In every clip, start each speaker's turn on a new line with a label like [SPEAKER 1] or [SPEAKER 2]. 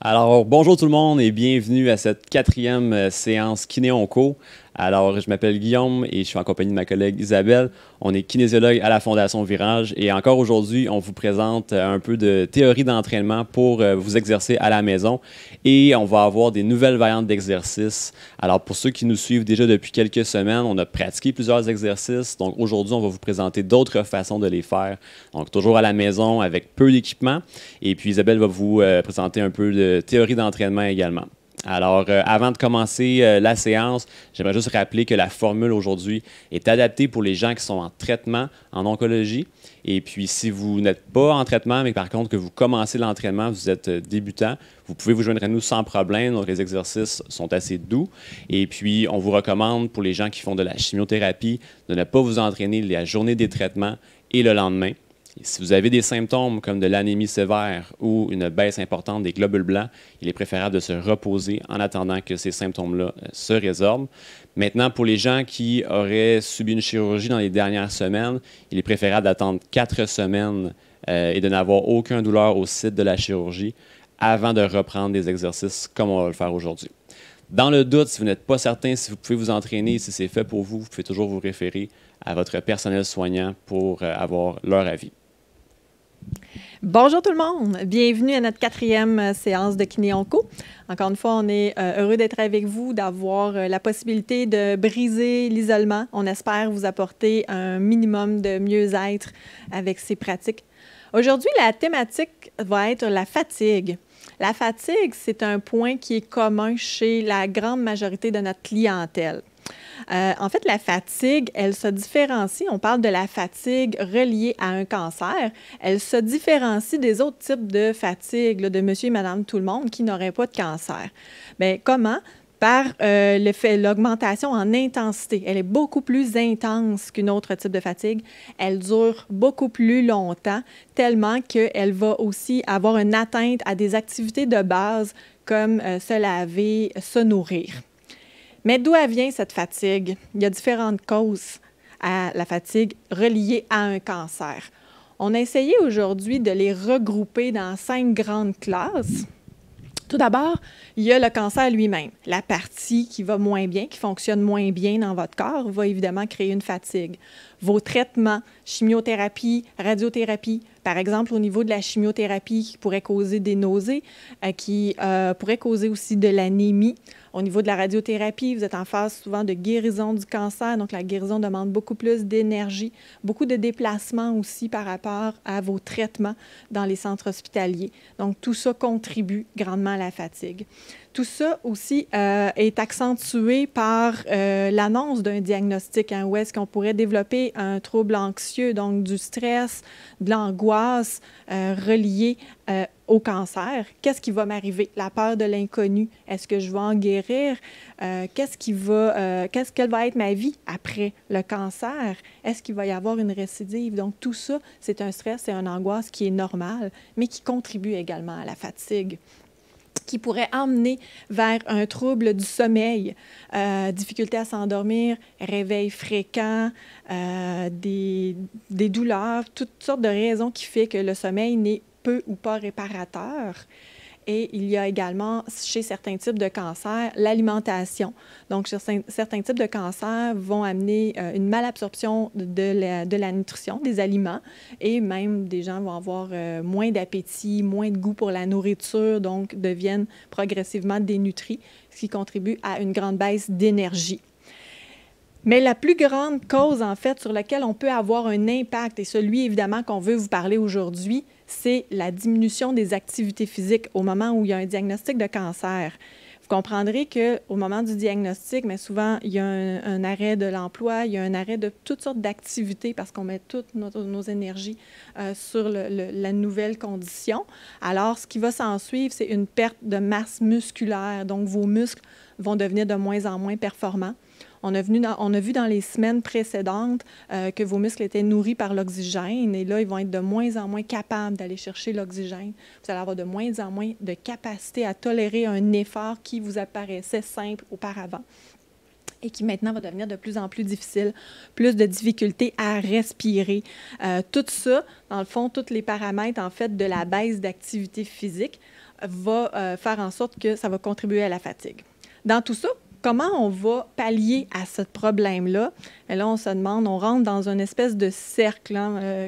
[SPEAKER 1] Alors, bonjour tout le monde et bienvenue à cette quatrième séance Kiné-Onco. Alors, je m'appelle Guillaume et je suis en compagnie de ma collègue Isabelle. On est kinésiologue à la Fondation Virage et encore aujourd'hui, on vous présente un peu de théorie d'entraînement pour vous exercer à la maison et on va avoir des nouvelles variantes d'exercices. Alors, pour ceux qui nous suivent déjà depuis quelques semaines, on a pratiqué plusieurs exercices. Donc, aujourd'hui, on va vous présenter d'autres façons de les faire. Donc, toujours à la maison avec peu d'équipement. Et puis, Isabelle va vous présenter un peu de théorie d'entraînement également. Alors, avant de commencer la séance, j'aimerais juste rappeler que la formule aujourd'hui est adaptée pour les gens qui sont en traitement en oncologie. Et puis, si vous n'êtes pas en traitement, mais par contre que vous commencez l'entraînement, vous êtes débutant, vous pouvez vous joindre à nous sans problème. Donc, les exercices sont assez doux. Et puis, on vous recommande pour les gens qui font de la chimiothérapie de ne pas vous entraîner la journée des traitements et le lendemain. Et si vous avez des symptômes comme de l'anémie sévère ou une baisse importante des globules blancs, il est préférable de se reposer en attendant que ces symptômes-là se résorbent. Maintenant, pour les gens qui auraient subi une chirurgie dans les dernières semaines, il est préférable d'attendre 4 semaines et de n'avoir aucune douleur au site de la chirurgie avant de reprendre des exercices comme on va le faire aujourd'hui. Dans le doute, si vous n'êtes pas certain si vous pouvez vous entraîner, si c'est fait pour vous, vous pouvez toujours vous référer à votre personnel soignant pour avoir leur avis.
[SPEAKER 2] Bonjour tout le monde, bienvenue à notre quatrième séance de Kiné-Onco. Encore une fois, on est heureux d'être avec vous, d'avoir la possibilité de briser l'isolement. On espère vous apporter un minimum de mieux-être avec ces pratiques. Aujourd'hui, la thématique va être la fatigue. La fatigue, c'est un point qui est commun chez la grande majorité de notre clientèle. En fait, la fatigue, elle se différencie, on parle de la fatigue reliée à un cancer, elle se différencie des autres types de fatigue là, de monsieur et madame tout le monde qui n'auraient pas de cancer. Bien, comment? Par l'augmentation en intensité. Elle est beaucoup plus intense qu'une autre type de fatigue. Elle dure beaucoup plus longtemps, tellement qu'elle va aussi avoir une atteinte à des activités de base comme se laver, se nourrir. Mais d'où vient cette fatigue? Il y a différentes causes à la fatigue reliées à un cancer. On a essayé aujourd'hui de les regrouper dans 5 grandes classes. Tout d'abord, il y a le cancer lui-même. La partie qui va moins bien, qui fonctionne moins bien dans votre corps, va évidemment créer une fatigue. Vos traitements, chimiothérapie, radiothérapie, par exemple au niveau de la chimiothérapie qui pourrait causer des nausées, qui pourrait causer aussi de l'anémie. Au niveau de la radiothérapie, vous êtes en phase souvent de guérison du cancer, donc la guérison demande beaucoup plus d'énergie, beaucoup de déplacements aussi par rapport à vos traitements dans les centres hospitaliers. Donc tout ça contribue grandement à la fatigue. Tout ça aussi est accentué par l'annonce d'un diagnostic, où est-ce qu'on pourrait développer un trouble anxieux, donc du stress, de l'angoisse reliée au cancer. Qu'est-ce qui va m'arriver? La peur de l'inconnu. Est-ce que je vais en guérir? Quelle va être ma vie après le cancer? Est-ce qu'il va y avoir une récidive? Donc tout ça, c'est un stress et une angoisse qui est normal, mais qui contribue également à la fatigue, qui pourrait emmener vers un trouble du sommeil, difficulté à s'endormir, réveil fréquent, des douleurs, toutes sortes de raisons qui font que le sommeil n'est peu ou pas réparateur. Et il y a également, chez certains types de cancers, l'alimentation. Donc, certains types de cancers vont amener une malabsorption de la nutrition, des aliments, et même des gens vont avoir moins d'appétit, moins de goût pour la nourriture, donc deviennent progressivement dénutris, ce qui contribue à une grande baisse d'énergie. Mais la plus grande cause, en fait, sur laquelle on peut avoir un impact, et celui, évidemment, qu'on veut vous parler aujourd'hui, c'est la diminution des activités physiques au moment où il y a un diagnostic de cancer. Vous comprendrez qu'au moment du diagnostic, mais souvent, il y a un arrêt de l'emploi, il y a un arrêt de toutes sortes d'activités parce qu'on met toutes nos énergies sur la nouvelle condition. Alors, ce qui va s'en suivre, c'est une perte de masse musculaire. Donc, vos muscles vont devenir de moins en moins performants. On a vu dans les semaines précédentes que vos muscles étaient nourris par l'oxygène et là, ils vont être de moins en moins capables d'aller chercher l'oxygène. Vous allez avoir de moins en moins de capacité à tolérer un effort qui vous apparaissait simple auparavant et qui maintenant va devenir de plus en plus difficile, plus de difficultés à respirer. Tout ça, dans le fond, tous les paramètres en fait de la baisse d'activité physique va faire en sorte que ça va contribuer à la fatigue. Dans tout ça, comment on va pallier à ce problème-là? Et là, on se demande, on rentre dans une espèce de cercle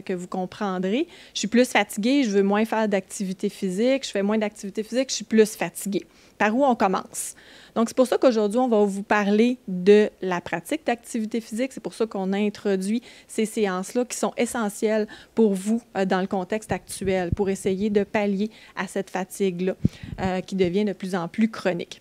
[SPEAKER 2] que vous comprendrez. Je suis plus fatiguée, je veux moins faire d'activité physique. Je fais moins d'activité physique, je suis plus fatiguée. Par où on commence? Donc, c'est pour ça qu'aujourd'hui, on va vous parler de la pratique d'activité physique. C'est pour ça qu'on a introduit ces séances-là qui sont essentielles pour vous dans le contexte actuel, pour essayer de pallier à cette fatigue-là qui devient de plus en plus chronique.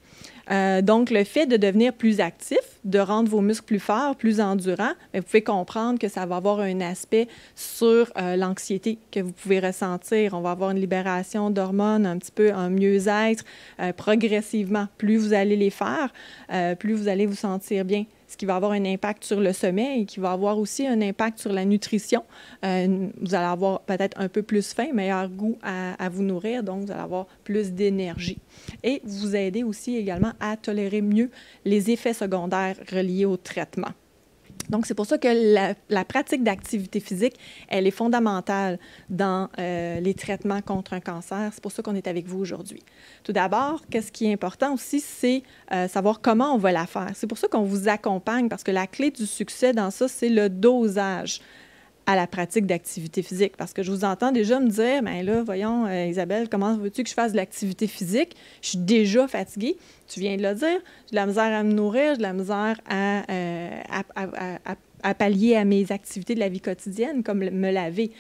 [SPEAKER 2] Donc, le fait de devenir plus actif, de rendre vos muscles plus forts, plus endurants, vous pouvez comprendre que ça va avoir un aspect sur l'anxiété que vous pouvez ressentir. On va avoir une libération d'hormones, un petit peu un mieux-être progressivement. Plus vous allez les faire, plus vous allez vous sentir bien, ce qui va avoir un impact sur le sommeil, qui va avoir aussi un impact sur la nutrition. Vous allez avoir peut-être un peu plus faim, meilleur goût à vous nourrir, donc vous allez avoir plus d'énergie. Et vous aidez aussi également à tolérer mieux les effets secondaires reliés au traitement. Donc, c'est pour ça que la pratique d'activité physique, elle est fondamentale dans les traitements contre un cancer. C'est pour ça qu'on est avec vous aujourd'hui. Tout d'abord, qu'est-ce qui est important aussi, c'est savoir comment on va la faire. C'est pour ça qu'on vous accompagne, parce que la clé du succès dans ça, c'est le dosage à la pratique d'activité physique. Parce que je vous entends déjà me dire, bien là, voyons, Isabelle, comment veux-tu que je fasse de l'activité physique? Je suis déjà fatiguée. Tu viens de le dire. J'ai de la misère à me nourrir, j'ai de la misère à pallier à mes activités de la vie quotidienne, comme me laver.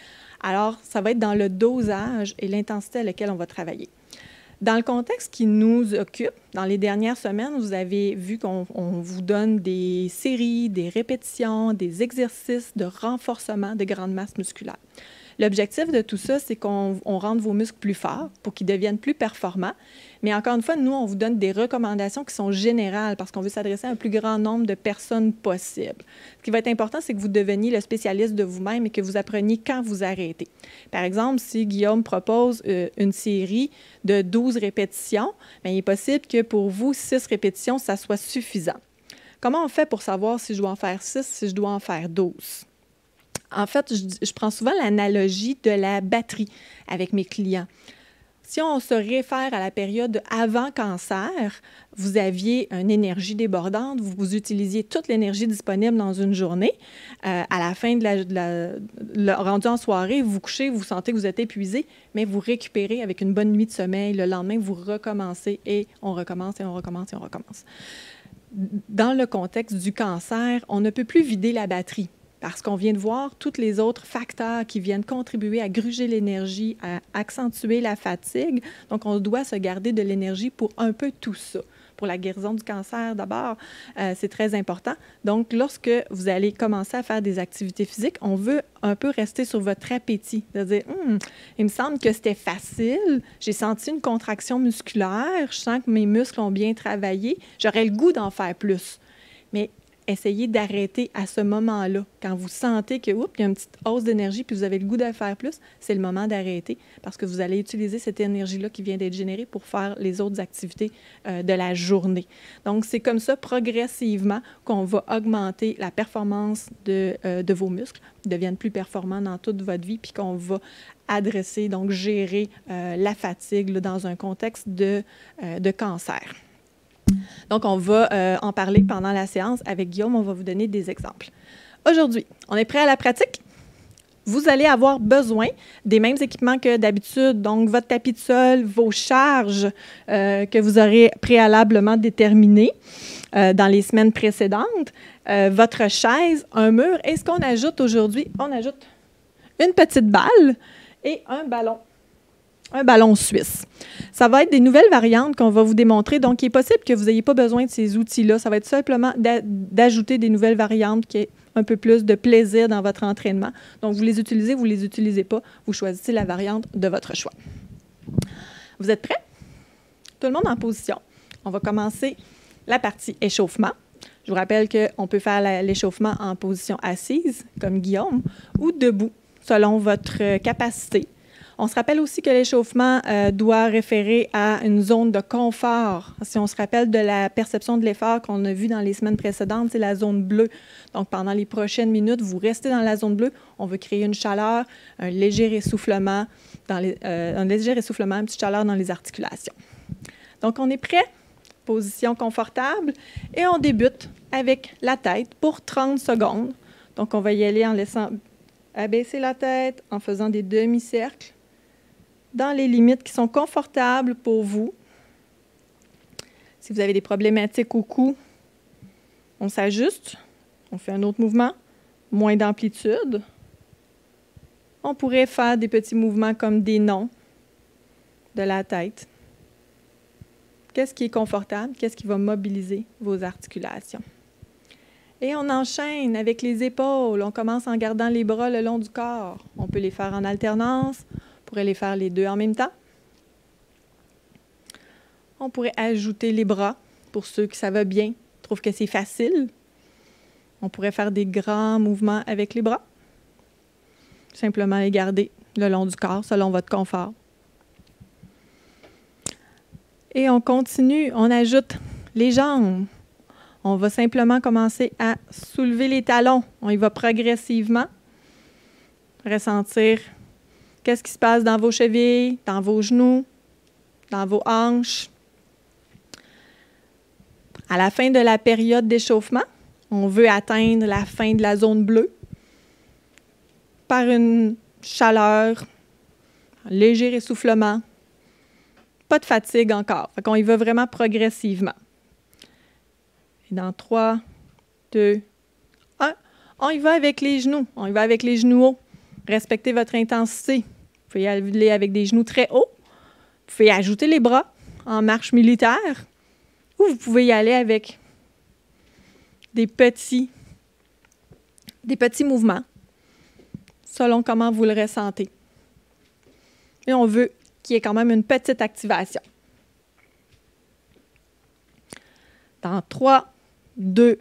[SPEAKER 2] Alors, ça va être dans le dosage et l'intensité à laquelle on va travailler. Dans le contexte qui nous occupe, dans les dernières semaines, vous avez vu qu'on vous donne des séries, des répétitions, des exercices de renforcement de grande masse musculaire. L'objectif de tout ça, c'est qu'on rende vos muscles plus forts pour qu'ils deviennent plus performants. Mais encore une fois, nous, on vous donne des recommandations qui sont générales parce qu'on veut s'adresser à un plus grand nombre de personnes possible. Ce qui va être important, c'est que vous deveniez le spécialiste de vous-même et que vous appreniez quand vous arrêtez. Par exemple, si Guillaume propose une série de 12 répétitions, bien, il est possible que pour vous, 6 répétitions, ça soit suffisant. Comment on fait pour savoir si je dois en faire 6, si je dois en faire 12? En fait, je prends souvent l'analogie de la batterie avec mes clients. Si on se réfère à la période avant cancer, vous aviez une énergie débordante, vous utilisiez toute l'énergie disponible dans une journée. À la fin rendu en soirée, vous vous couchez, vous sentez que vous êtes épuisé, mais vous récupérez avec une bonne nuit de sommeil. Le lendemain, vous recommencez et on recommence et on recommence et on recommence. Dans le contexte du cancer, on ne peut plus vider la batterie. Parce qu'on vient de voir tous les autres facteurs qui viennent contribuer à gruger l'énergie, à accentuer la fatigue. Donc, on doit se garder de l'énergie pour un peu tout ça. Pour la guérison du cancer, d'abord, c'est très important. Donc, lorsque vous allez commencer à faire des activités physiques, on veut un peu rester sur votre appétit. C'est-à-dire, il me semble que c'était facile, j'ai senti une contraction musculaire, je sens que mes muscles ont bien travaillé, j'aurais le goût d'en faire plus. Mais essayez d'arrêter à ce moment-là. Quand vous sentez qu'il y a une petite hausse d'énergie puis vous avez le goût de faire plus, c'est le moment d'arrêter parce que vous allez utiliser cette énergie-là qui vient d'être générée pour faire les autres activités de la journée. Donc, c'est comme ça, progressivement, qu'on va augmenter la performance de vos muscles, qui deviennent plus performants dans toute votre vie, puis qu'on va adresser, donc gérer la fatigue là, dans un contexte de cancer. Donc, on va en parler pendant la séance. Avec Guillaume, on va vous donner des exemples. Aujourd'hui, on est prêt à la pratique? Vous allez avoir besoin des mêmes équipements que d'habitude, donc votre tapis de sol, vos charges que vous aurez préalablement déterminées dans les semaines précédentes, votre chaise, un mur. Et ce qu'on ajoute aujourd'hui, on ajoute une petite balle et un ballon suisse. Ça va être des nouvelles variantes qu'on va vous démontrer. Donc, il est possible que vous n'ayez pas besoin de ces outils-là. Ça va être simplement d'ajouter des nouvelles variantes qui aient un peu plus de plaisir dans votre entraînement. Donc, vous les utilisez, vous ne les utilisez pas. Vous choisissez la variante de votre choix. Vous êtes prêts? Tout le monde en position. On va commencer la partie échauffement. Je vous rappelle qu'on peut faire l'échauffement en position assise, comme Guillaume, ou debout, selon votre capacité. On se rappelle aussi que l'échauffement doit référer à une zone de confort. Si on se rappelle de la perception de l'effort qu'on a vu dans les semaines précédentes, c'est la zone bleue. Donc, pendant les prochaines minutes, vous restez dans la zone bleue. On veut créer une chaleur, un léger essoufflement, une petite chaleur dans les articulations. Donc, on est prêt? Position confortable. Et on débute avec la tête pour 30 secondes. Donc, on va y aller en laissant abaisser la tête, en faisant des demi-cercles dans les limites qui sont confortables pour vous. Si vous avez des problématiques au cou, on s'ajuste. On fait un autre mouvement, moins d'amplitude. On pourrait faire des petits mouvements comme des nons de la tête. Qu'est-ce qui est confortable? Qu'est-ce qui va mobiliser vos articulations? Et on enchaîne avec les épaules. On commence en gardant les bras le long du corps. On peut les faire en alternance. On pourrait les faire les deux en même temps. On pourrait ajouter les bras pour ceux que ça va bien, trouvent que c'est facile. On pourrait faire des grands mouvements avec les bras. Simplement les garder le long du corps, selon votre confort. Et on continue, on ajoute les jambes. On va simplement commencer à soulever les talons. On y va progressivement. Ressentir qu'est-ce qui se passe dans vos chevilles, dans vos genoux, dans vos hanches. À la fin de la période d'échauffement, on veut atteindre la fin de la zone bleue par une chaleur, un léger essoufflement, pas de fatigue encore. Fait qu'on y va vraiment progressivement. Et dans 3, 2, 1, on y va avec les genoux. On y va avec les genoux hauts. Respectez votre intensité. Vous pouvez y aller avec des genoux très hauts. Vous pouvez ajouter les bras en marche militaire. Ou vous pouvez y aller avec des petits mouvements, selon comment vous le ressentez. Et on veut qu'il y ait quand même une petite activation. Dans 3, 2,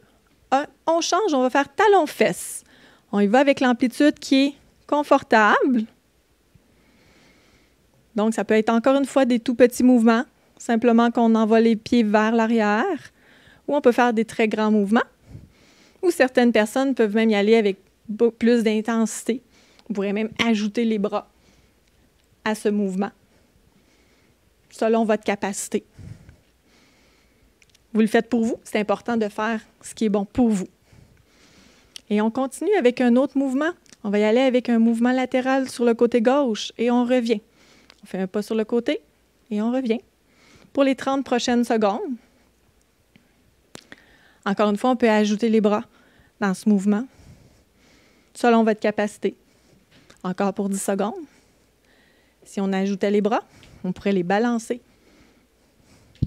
[SPEAKER 2] 1, on change, on va faire talon-fesse. On y va avec l'amplitude qui est confortable. Donc, ça peut être encore une fois des tout petits mouvements, simplement qu'on envoie les pieds vers l'arrière, ou on peut faire des très grands mouvements, ou certaines personnes peuvent même y aller avec plus d'intensité. Vous pourrez même ajouter les bras à ce mouvement, selon votre capacité. Vous le faites pour vous, c'est important de faire ce qui est bon pour vous. Et on continue avec un autre mouvement. On va y aller avec un mouvement latéral sur le côté gauche et on revient. On fait un pas sur le côté et on revient pour les 30 prochaines secondes. Encore une fois, on peut ajouter les bras dans ce mouvement, selon votre capacité. Encore pour 10 secondes. Si on ajoutait les bras, on pourrait les balancer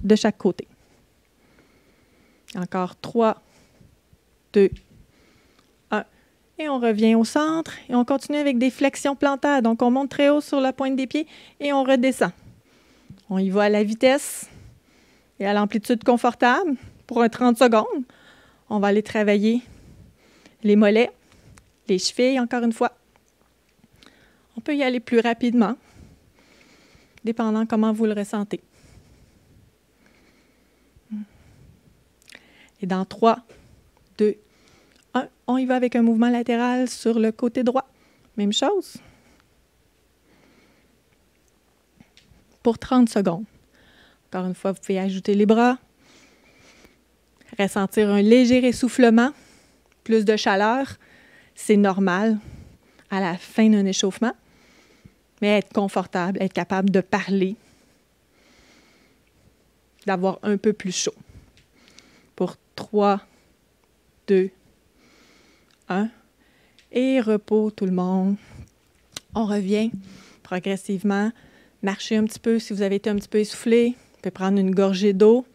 [SPEAKER 2] de chaque côté. Encore 3, 2, 1. Et on revient au centre et on continue avec des flexions plantaires. Donc, on monte très haut sur la pointe des pieds et on redescend. On y va à la vitesse et à l'amplitude confortable pour un 30 secondes. On va aller travailler les mollets, les chevilles, encore une fois. On peut y aller plus rapidement, dépendant comment vous le ressentez. Et dans 3, 2, 1, on y va avec un mouvement latéral sur le côté droit. Même chose. Pour 30 secondes. Encore une fois, vous pouvez ajouter les bras, ressentir un léger essoufflement, plus de chaleur. C'est normal à la fin d'un échauffement, mais être confortable, être capable de parler, d'avoir un peu plus chaud. Pour 3, 2, 1. Et repos, tout le monde. On revient progressivement. Marchez un petit peu si vous avez été un petit peu essoufflé. Vous pouvez prendre une gorgée d'eau.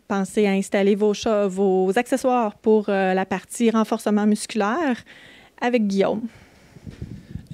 [SPEAKER 2] Pensez à installer vos accessoires pour la partie renforcement musculaire avec Guillaume.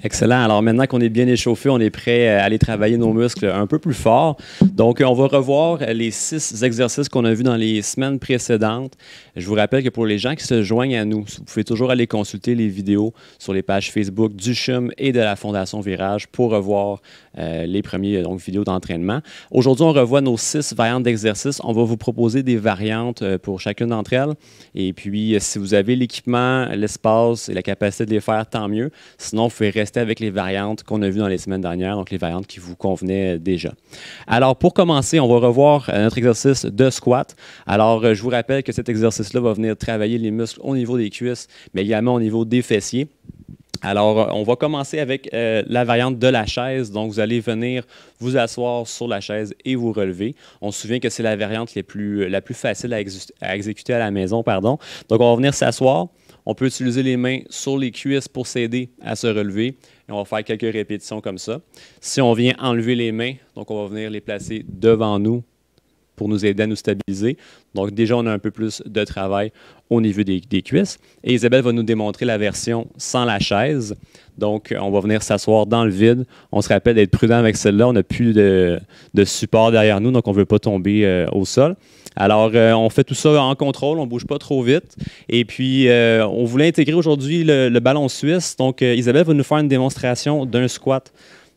[SPEAKER 1] Excellent. Alors maintenant qu'on est bien échauffé, on est prêt à aller travailler nos muscles un peu plus fort. Donc, on va revoir les 6 exercices qu'on a vus dans les semaines précédentes. Je vous rappelle que pour les gens qui se joignent à nous, vous pouvez toujours aller consulter les vidéos sur les pages Facebook du CHUM et de la Fondation Virage pour revoir les premiers vidéos d'entraînement. Aujourd'hui, on revoit nos 6 variantes d'exercices. On va vous proposer des variantes pour chacune d'entre elles. Et puis, si vous avez l'équipement, l'espace et la capacité de les faire, tant mieux. Sinon, vous pouvez rester avec les variantes qu'on a vues dans les semaines dernières, donc les variantes qui vous convenaient déjà. Alors, pour commencer, on va revoir notre exercice de squat. Alors, je vous rappelle que cet exercice-là va venir travailler les muscles au niveau des cuisses, mais également au niveau des fessiers. Alors, on va commencer avec la variante de la chaise. Donc, vous allez venir vous asseoir sur la chaise et vous relever. On se souvient que c'est la variante la plus facile à exécuter à la maison. Donc, on va venir s'asseoir. On peut utiliser les mains sur les cuisses pour s'aider à se relever. Et on va faire quelques répétitions comme ça. Si on vient enlever les mains, donc on va venir les placer devant nous pour nous aider à nous stabiliser. Donc déjà, on a un peu plus de travail au niveau des cuisses. Et Isabelle va nous démontrer la version sans la chaise. Donc, on va venir s'asseoir dans le vide. On se rappelle d'être prudent avec celle-là. On n'a plus de support derrière nous, donc on ne veut pas tomber au sol. Alors, on fait tout ça en contrôle, on ne bouge pas trop vite. Et puis, on voulait intégrer aujourd'hui le ballon suisse. Donc, Isabelle va nous faire une démonstration d'un squat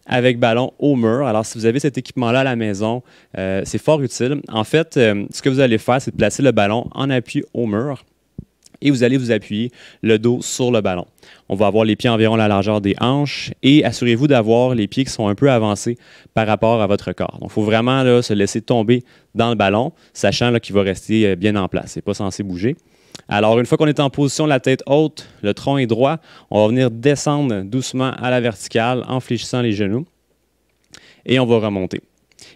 [SPEAKER 1] avec ballon au mur. Alors, si vous avez cet équipement-là à la maison, c'est fort utile. En fait, ce que vous allez faire, c'est de placer le ballon en appui au mur et vous allez vous appuyer le dos sur le ballon. On va avoir les pieds environ la largeur des hanches et assurez-vous d'avoir les pieds qui sont un peu avancés par rapport à votre corps. Donc, il faut vraiment là, se laisser tomber dans le ballon, sachant qu'il va rester bien en place. Il n'est pas censé bouger. Alors, une fois qu'on est en position, la tête haute, le tronc est droit, on va venir descendre doucement à la verticale en fléchissant les genoux et on va remonter.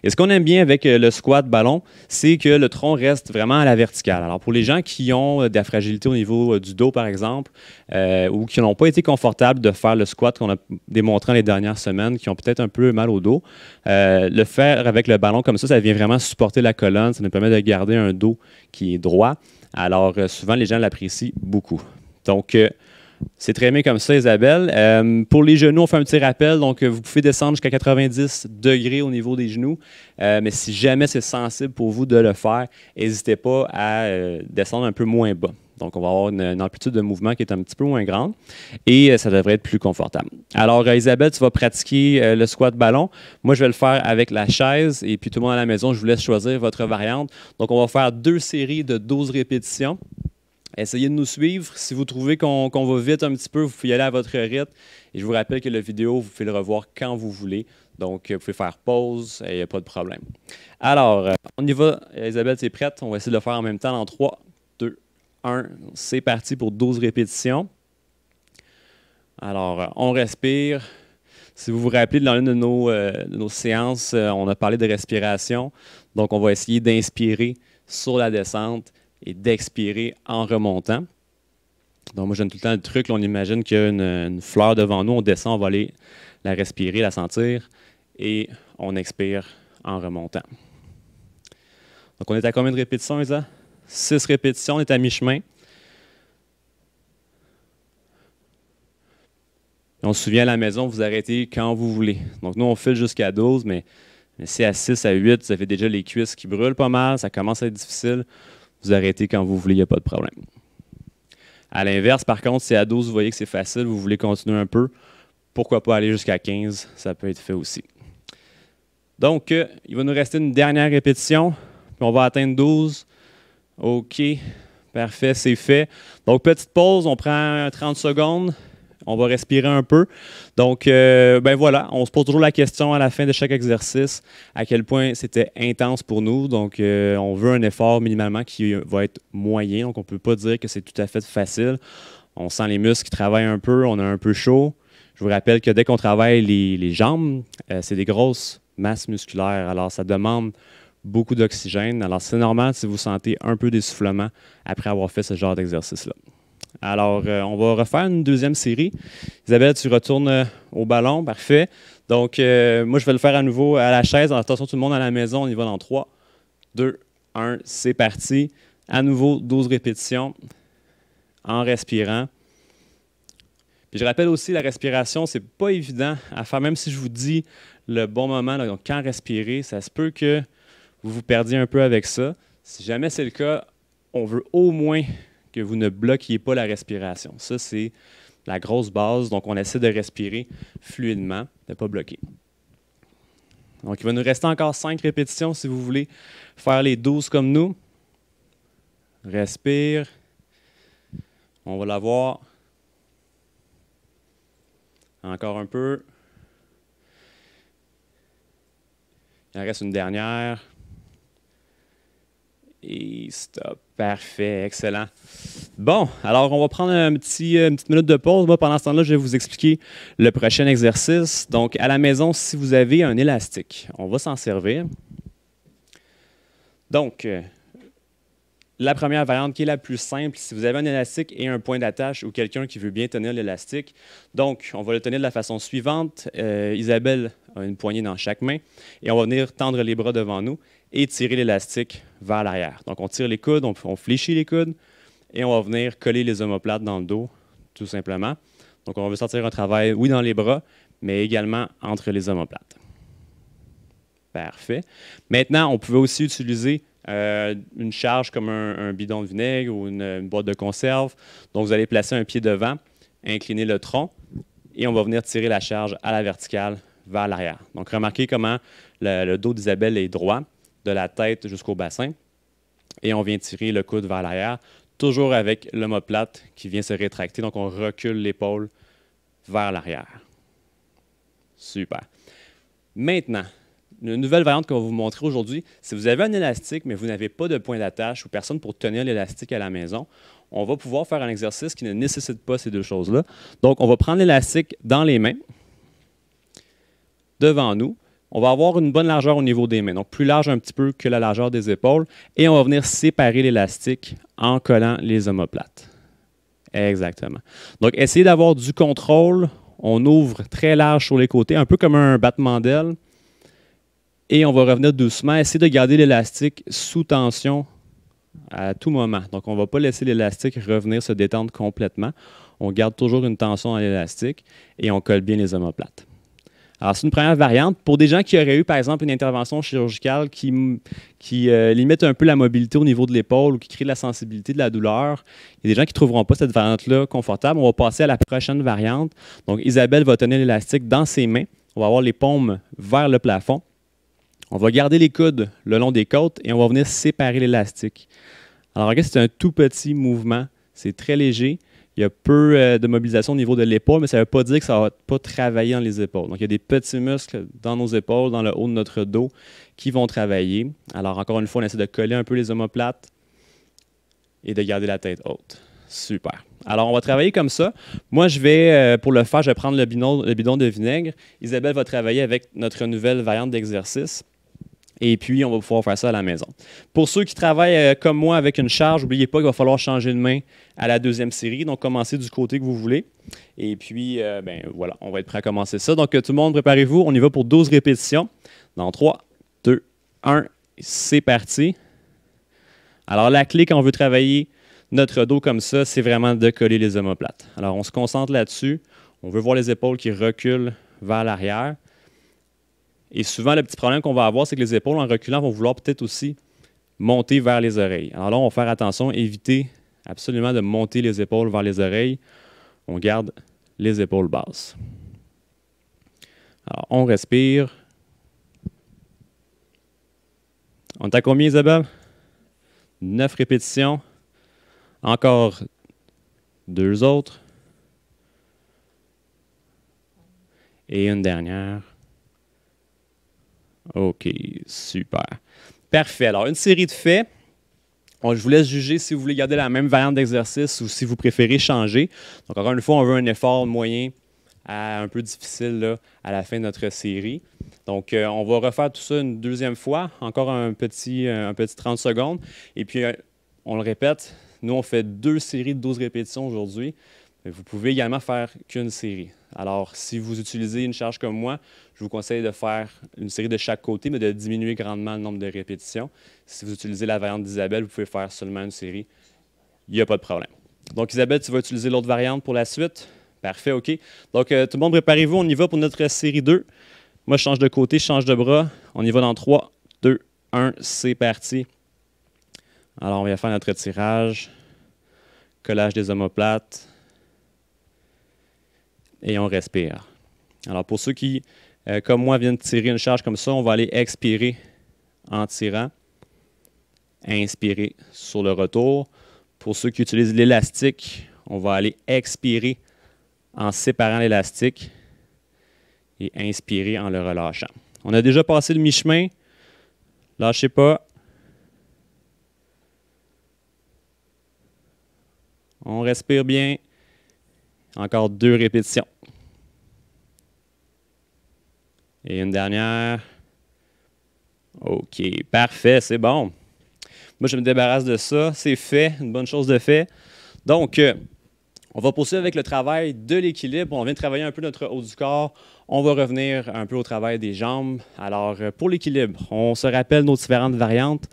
[SPEAKER 1] Et ce qu'on aime bien avec le squat ballon, c'est que le tronc reste vraiment à la verticale. Alors, pour les gens qui ont de la fragilité au niveau du dos, par exemple, ou qui n'ont pas été confortables de faire le squat qu'on a démontré les dernières semaines, qui ont peut-être un peu mal au dos, le faire avec le ballon comme ça vient vraiment supporter la colonne, ça nous permet de garder un dos qui est droit. Alors, souvent, les gens l'apprécient beaucoup. Donc, c'est très bien comme ça, Isabelle. Pour les genoux, on fait un petit rappel. Donc, vous pouvez descendre jusqu'à 90 degrés au niveau des genoux. Mais si jamais c'est sensible pour vous de le faire, n'hésitez pas à descendre un peu moins bas. Donc, on va avoir une amplitude de mouvement qui est un petit peu moins grande et ça devrait être plus confortable. Alors, Isabelle, tu vas pratiquer le squat ballon. Moi, je vais le faire avec la chaise et puis tout le monde à la maison, je vous laisse choisir votre variante. Donc, on va faire 2 séries de 12 répétitions. Essayez de nous suivre. Si vous trouvez qu'on va vite un petit peu, vous pouvez y aller à votre rythme. Et je vous rappelle que la vidéo, vous pouvez le revoir quand vous voulez. Donc, vous pouvez faire pause et il n'y a pas de problème. Alors, on y va. Isabelle, tu es prête? On va essayer de le faire en même temps dans 3, 2, 1. C'est parti pour 12 répétitions. Alors, on respire. Si vous vous rappelez, dans l'une de nos séances, on a parlé de respiration. Donc, on va essayer d'inspirer sur la descente et d'expirer en remontant. Donc, moi, je donne tout le temps le truc. Là, on imagine qu'il y a une fleur devant nous. On descend, on va aller la respirer, la sentir, et on expire en remontant. Donc, on est à combien de répétitions, Isa? 6 répétitions, on est à mi-chemin. On se souvient à la maison, vous arrêtez quand vous voulez. Donc, nous, on file jusqu'à 12, mais si à 6, à 8, vous avez déjà les cuisses qui brûlent pas mal, ça commence à être difficile. Vous arrêtez quand vous voulez, il n'y a pas de problème. À l'inverse, par contre, si à 12, vous voyez que c'est facile, vous voulez continuer un peu, pourquoi pas aller jusqu'à 15, ça peut être fait aussi. Donc, il va nous rester une dernière répétition, puis on va atteindre 12. OK, parfait, c'est fait. Donc, petite pause, on prend 30 secondes. On va respirer un peu. Donc, ben voilà, on se pose toujours la question à la fin de chaque exercice, à quel point c'était intense pour nous. Donc, on veut un effort minimalement qui va être moyen. Donc, on ne peut pas dire que c'est tout à fait facile. On sent les muscles qui travaillent un peu, on a un peu chaud. Je vous rappelle que dès qu'on travaille les jambes, c'est des grosses masses musculaires. Alors, ça demande beaucoup d'oxygène. Alors, c'est normal si vous sentez un peu d'essoufflement après avoir fait ce genre d'exercice-là. Alors, on va refaire une deuxième série. Isabelle, tu retournes au ballon. Parfait. Donc, moi, je vais le faire à nouveau à la chaise. Attention, tout le monde à la maison. On y va dans 3, 2, 1. C'est parti. À nouveau, 12 répétitions en respirant. Puis Puis je rappelle aussi, la respiration, c'est pas évident à faire, même si je vous dis le bon moment, là, donc quand respirer, ça se peut que vous vous perdiez un peu avec ça. Si jamais c'est le cas, on veut au moins que vous ne bloquiez pas la respiration. Ça, c'est la grosse base. Donc, on essaie de respirer fluidement, de ne pas bloquer. Donc, il va nous rester encore 5 répétitions si vous voulez faire les 12 comme nous. Respire. On va l'avoir. Encore un peu. Il en reste une dernière. Et stop. Parfait. Excellent. Bon, alors on va prendre une petite minute de pause. Moi, pendant ce temps-là, je vais vous expliquer le prochain exercice. Donc, à la maison, si vous avez un élastique, on va s'en servir. Donc, la première variante qui est la plus simple, si vous avez un élastique et un point d'attache ou quelqu'un qui veut bien tenir l'élastique, donc on va le tenir de la façon suivante. Isabelle a une poignée dans chaque main et on va venir tendre les bras devant nous et tirer l'élastique vers l'arrière. Donc on tire les coudes, on fléchit les coudes et on va venir coller les omoplates dans le dos, tout simplement. Donc on veut sortir un travail, oui, dans les bras, mais également entre les omoplates. Parfait. Maintenant, on pouvait aussi utiliser une charge comme un bidon de vinaigre ou une boîte de conserve. Donc, vous allez placer un pied devant, incliner le tronc et on va venir tirer la charge à la verticale vers l'arrière. Donc, remarquez comment le dos d'Isabelle est droit, de la tête jusqu'au bassin. Et on vient tirer le coude vers l'arrière, toujours avec l'omoplate qui vient se rétracter. Donc, on recule l'épaule vers l'arrière. Super. Maintenant, une nouvelle variante qu'on va vous montrer aujourd'hui, si vous avez un élastique, mais vous n'avez pas de point d'attache ou personne pour tenir l'élastique à la maison, on va pouvoir faire un exercice qui ne nécessite pas ces deux choses-là. Donc, on va prendre l'élastique dans les mains, devant nous. On va avoir une bonne largeur au niveau des mains, donc plus large un petit peu que la largeur des épaules, et on va venir séparer l'élastique en collant les omoplates. Exactement. Donc, essayez d'avoir du contrôle. On ouvre très large sur les côtés, un peu comme un battement d'aile. Et on va revenir doucement, essayer de garder l'élastique sous tension à tout moment. Donc, on ne va pas laisser l'élastique revenir se détendre complètement. On garde toujours une tension à l'élastique et on colle bien les omoplates. Alors, c'est une première variante. Pour des gens qui auraient eu, par exemple, une intervention chirurgicale qui limite un peu la mobilité au niveau de l'épaule ou qui crée de la sensibilité, de la douleur, il y a des gens qui ne trouveront pas cette variante-là confortable. On va passer à la prochaine variante. Donc, Isabelle va tenir l'élastique dans ses mains. On va avoir les paumes vers le plafond. On va garder les coudes le long des côtes et on va venir séparer l'élastique. Alors, regarde, c'est un tout petit mouvement. C'est très léger. Il y a peu de mobilisation au niveau de l'épaule, mais ça ne veut pas dire que ça ne va pas travailler dans les épaules. Donc, il y a des petits muscles dans nos épaules, dans le haut de notre dos, qui vont travailler. Alors, encore une fois, on essaie de coller un peu les omoplates et de garder la tête haute. Super. Alors, on va travailler comme ça. Moi, je vais, pour le faire, je vais prendre le bidon de vinaigre. Isabelle va travailler avec notre nouvelle variante d'exercice. Et puis, on va pouvoir faire ça à la maison. Pour ceux qui travaillent comme moi avec une charge, n'oubliez pas qu'il va falloir changer de main à la deuxième série. Donc, commencez du côté que vous voulez. Et puis, voilà, on va être prêt à commencer ça. Donc, tout le monde, préparez-vous. On y va pour 12 répétitions. Dans 3, 2, 1, c'est parti. Alors, la clé quand on veut travailler notre dos comme ça, c'est vraiment de coller les omoplates. Alors, on se concentre là-dessus. On veut voir les épaules qui reculent vers l'arrière. Et souvent, le petit problème qu'on va avoir, c'est que les épaules, en reculant, vont vouloir peut-être aussi monter vers les oreilles. Alors là, on va faire attention, éviter absolument de monter les épaules vers les oreilles. On garde les épaules basses. Alors, on respire. On est à combien, Isabelle? 9 répétitions. Encore 2 autres. Et une dernière. OK, super. Parfait. Alors, une série de faits. Je vous laisse juger si vous voulez garder la même variante d'exercice ou si vous préférez changer. Donc, encore une fois, on veut un effort moyen à un peu difficile là, à la fin de notre série. Donc, on va refaire tout ça une deuxième fois, encore un petit 30 secondes. Et puis, on le répète, nous, on fait 2 séries de 12 répétitions aujourd'hui. Vous pouvez également faire qu'une série. Alors, si vous utilisez une charge comme moi, je vous conseille de faire une série de chaque côté, mais de diminuer grandement le nombre de répétitions. Si vous utilisez la variante d'Isabelle, vous pouvez faire seulement une série. Il n'y a pas de problème. Donc, Isabelle, tu vas utiliser l'autre variante pour la suite? Parfait, OK. Donc, tout le monde, préparez-vous. On y va pour notre série 2. Moi, je change de côté, je change de bras. On y va dans 3, 2, 1. C'est parti. Alors, on va faire notre tirage. Collage des omoplates. Et on respire. Alors, pour ceux qui, comme moi, viennent tirer une charge comme ça, on va aller expirer en tirant. Inspirer sur le retour. Pour ceux qui utilisent l'élastique, on va aller expirer en séparant l'élastique et inspirer en le relâchant. On a déjà passé le mi-chemin. Lâchez pas. On respire bien. Encore 2 répétitions. Et une dernière. OK, parfait, c'est bon. Moi, je me débarrasse de ça. C'est fait, une bonne chose de fait. Donc, on va poursuivre avec le travail de l'équilibre. On vient de travailler un peu notre haut du corps. On va revenir un peu au travail des jambes. Alors, pour l'équilibre, on se rappelle nos différentes variantes.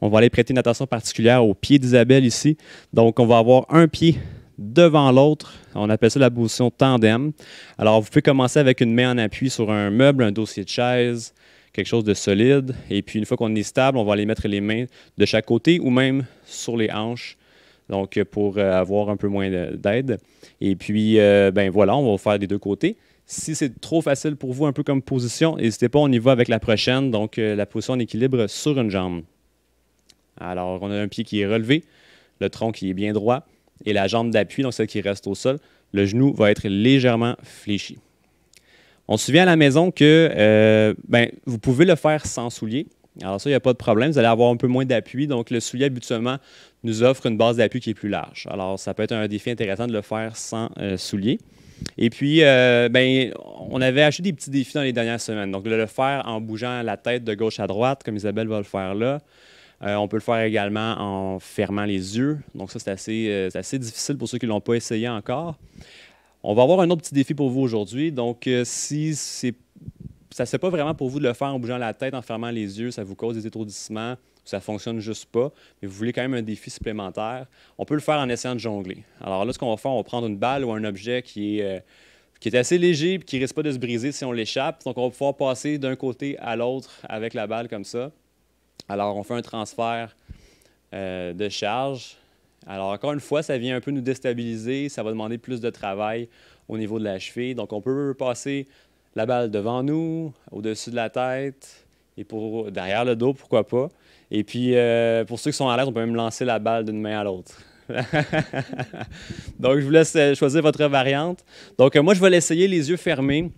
[SPEAKER 1] On va aller prêter une attention particulière au pied d'Isabelle ici. Donc, on va avoir un pied devant l'autre. On appelle ça la position tandem. Alors, vous pouvez commencer avec une main en appui sur un meuble, un dossier de chaise, quelque chose de solide. Et puis, une fois qu'on est stable, on va aller mettre les mains de chaque côté ou même sur les hanches. Donc, pour avoir un peu moins d'aide. Et puis, ben voilà, on va faire des deux côtés. Si c'est trop facile pour vous, un peu comme position, n'hésitez pas, on y va avec la prochaine. Donc, la position en équilibre sur une jambe. Alors, on a un pied qui est relevé, le tronc qui est bien droit et la jambe d'appui, donc celle qui reste au sol. Le genou va être légèrement fléchi. On se souvient à la maison que vous pouvez le faire sans souliers. Alors ça, il n'y a pas de problème. Vous allez avoir un peu moins d'appui. Donc, le soulier, habituellement, nous offre une base d'appui qui est plus large. Alors, ça peut être un défi intéressant de le faire sans souliers. Et puis, on avait acheté des petits défis dans les dernières semaines. Donc, de le faire en bougeant la tête de gauche à droite, comme Isabelle va le faire là. On peut le faire également en fermant les yeux. Donc, ça, c'est assez difficile pour ceux qui ne l'ont pas essayé encore. On va avoir un autre petit défi pour vous aujourd'hui. Donc, si ça ne se fait pas vraiment pour vous de le faire en bougeant la tête, en fermant les yeux, ça vous cause des étourdissements, ça ne fonctionne juste pas, mais vous voulez quand même un défi supplémentaire, on peut le faire en essayant de jongler. Alors là, ce qu'on va faire, on va prendre une balle ou un objet qui est assez léger et qui ne risque pas de se briser si on l'échappe. Donc, on va pouvoir passer d'un côté à l'autre avec la balle comme ça. Alors, on fait un transfert de charge. Alors, encore une fois, ça vient un peu nous déstabiliser. Ça va demander plus de travail au niveau de la cheville. Donc, on peut passer la balle devant nous, au-dessus de la tête et derrière le dos, pourquoi pas. Et puis, pour ceux qui sont à l'aise, on peut même lancer la balle d'une main à l'autre. Donc, je vous laisse choisir votre variante. Donc, moi, je vais l'essayer les yeux fermés.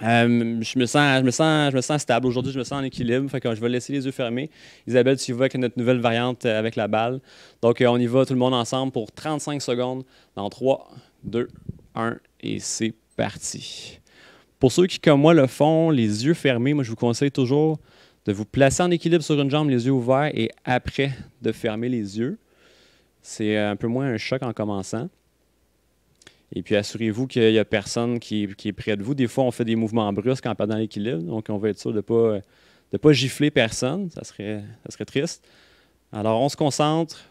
[SPEAKER 1] Je me sens stable. Aujourd'hui, je me sens en équilibre. Fait que je vais laisser les yeux fermés. Isabelle, tu y vas avec notre nouvelle variante avec la balle. Donc, on y va tout le monde ensemble pour 35 secondes. Dans 3, 2, 1 et c'est parti. Pour ceux qui, comme moi, le font les yeux fermés, moi, je vous conseille toujours de vous placer en équilibre sur une jambe, les yeux ouverts, et après de fermer les yeux. C'est un peu moins un choc en commençant. Et puis, assurez-vous qu'il n'y a personne qui est près de vous. Des fois, on fait des mouvements brusques en perdant l'équilibre, donc on va être sûr de ne pas gifler personne. Ça serait triste. Alors, on se concentre.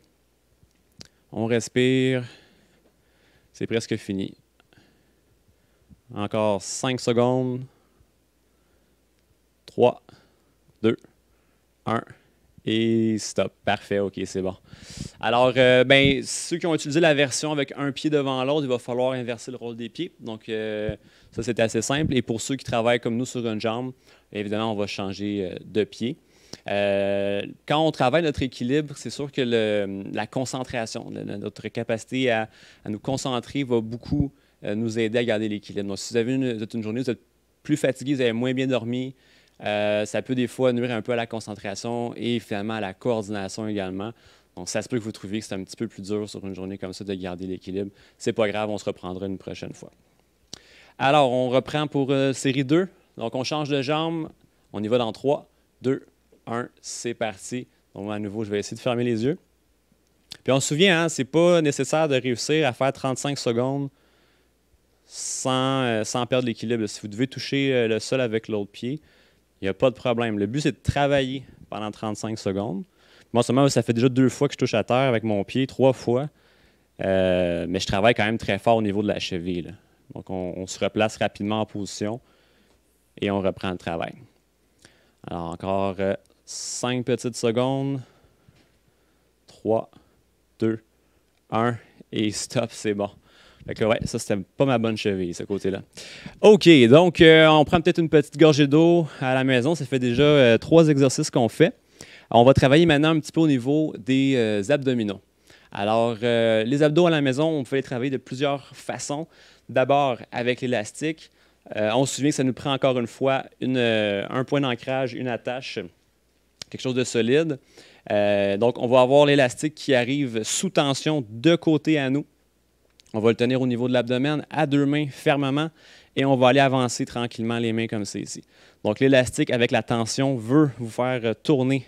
[SPEAKER 1] On respire. C'est presque fini. Encore 5 secondes. 3, 2, 1 et stop. Parfait, OK, c'est bon. Alors, ceux qui ont utilisé la version avec un pied devant l'autre, il va falloir inverser le rôle des pieds. Donc, ça, c'était assez simple. Et pour ceux qui travaillent comme nous sur une jambe, évidemment, on va changer de pied. Quand on travaille notre équilibre, c'est sûr que la concentration, notre capacité à nous concentrer va beaucoup nous aider à garder l'équilibre. Donc, si vous avez une journée où vous êtes plus fatigué, vous avez moins bien dormi, ça peut des fois nuire un peu à la concentration et finalement à la coordination également. Donc, ça se peut que vous trouviez que c'est un petit peu plus dur sur une journée comme ça de garder l'équilibre. C'est pas grave, on se reprendra une prochaine fois. Alors, on reprend pour série 2. Donc, on change de jambe. On y va dans 3, 2, 1, c'est parti. Donc, à nouveau, je vais essayer de fermer les yeux. Puis, on se souvient, c'est pas nécessaire de réussir à faire 35 secondes sans perdre l'équilibre. Si vous devez toucher le sol avec l'autre pied, il n'y a pas de problème. Le but, c'est de travailler pendant 35 secondes. Moi, seulement, ça fait déjà 2 fois que je touche à terre avec mon pied, 3 fois. mais je travaille quand même très fort au niveau de la cheville, là. Donc, on se replace rapidement en position et on reprend le travail. Alors, encore 5 petites secondes. 3, 2, 1 et stop, c'est bon. Fait que ouais, ça, c'était pas ma bonne cheville, ce côté-là. OK, donc on prend peut-être une petite gorgée d'eau à la maison. Ça fait déjà 3 exercices qu'on fait. On va travailler maintenant un petit peu au niveau des abdominaux. Alors, les abdos à la maison, on peut les travailler de plusieurs façons. D'abord, avec l'élastique. On se souvient que ça nous prend encore une fois un point d'ancrage, une attache, quelque chose de solide. Donc, on va avoir l'élastique qui arrive sous tension de côté à nous. On va le tenir au niveau de l'abdomen, à 2 mains, fermement, et on va aller avancer tranquillement les mains comme c'est ici. Donc, l'élastique avec la tension veut vous faire tourner.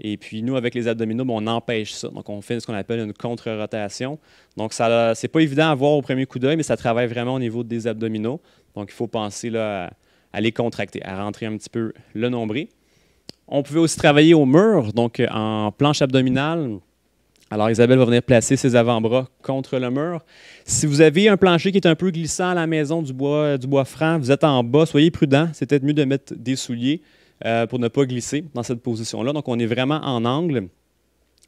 [SPEAKER 1] Et puis, nous, avec les abdominaux, on empêche ça. Donc, on fait ce qu'on appelle une contre-rotation. Donc, ce n'est pas évident à voir au premier coup d'œil, mais ça travaille vraiment au niveau des abdominaux. Donc, il faut penser là, à les contracter, à rentrer un petit peu le nombril. On pouvait aussi travailler au mur, donc en planche abdominale. Alors, Isabelle va venir placer ses avant-bras contre le mur. Si vous avez un plancher qui est un peu glissant à la maison, du bois franc, vous êtes en bas, soyez prudent. C'est peut-être mieux de mettre des souliers pour ne pas glisser dans cette position-là. Donc, on est vraiment en angle.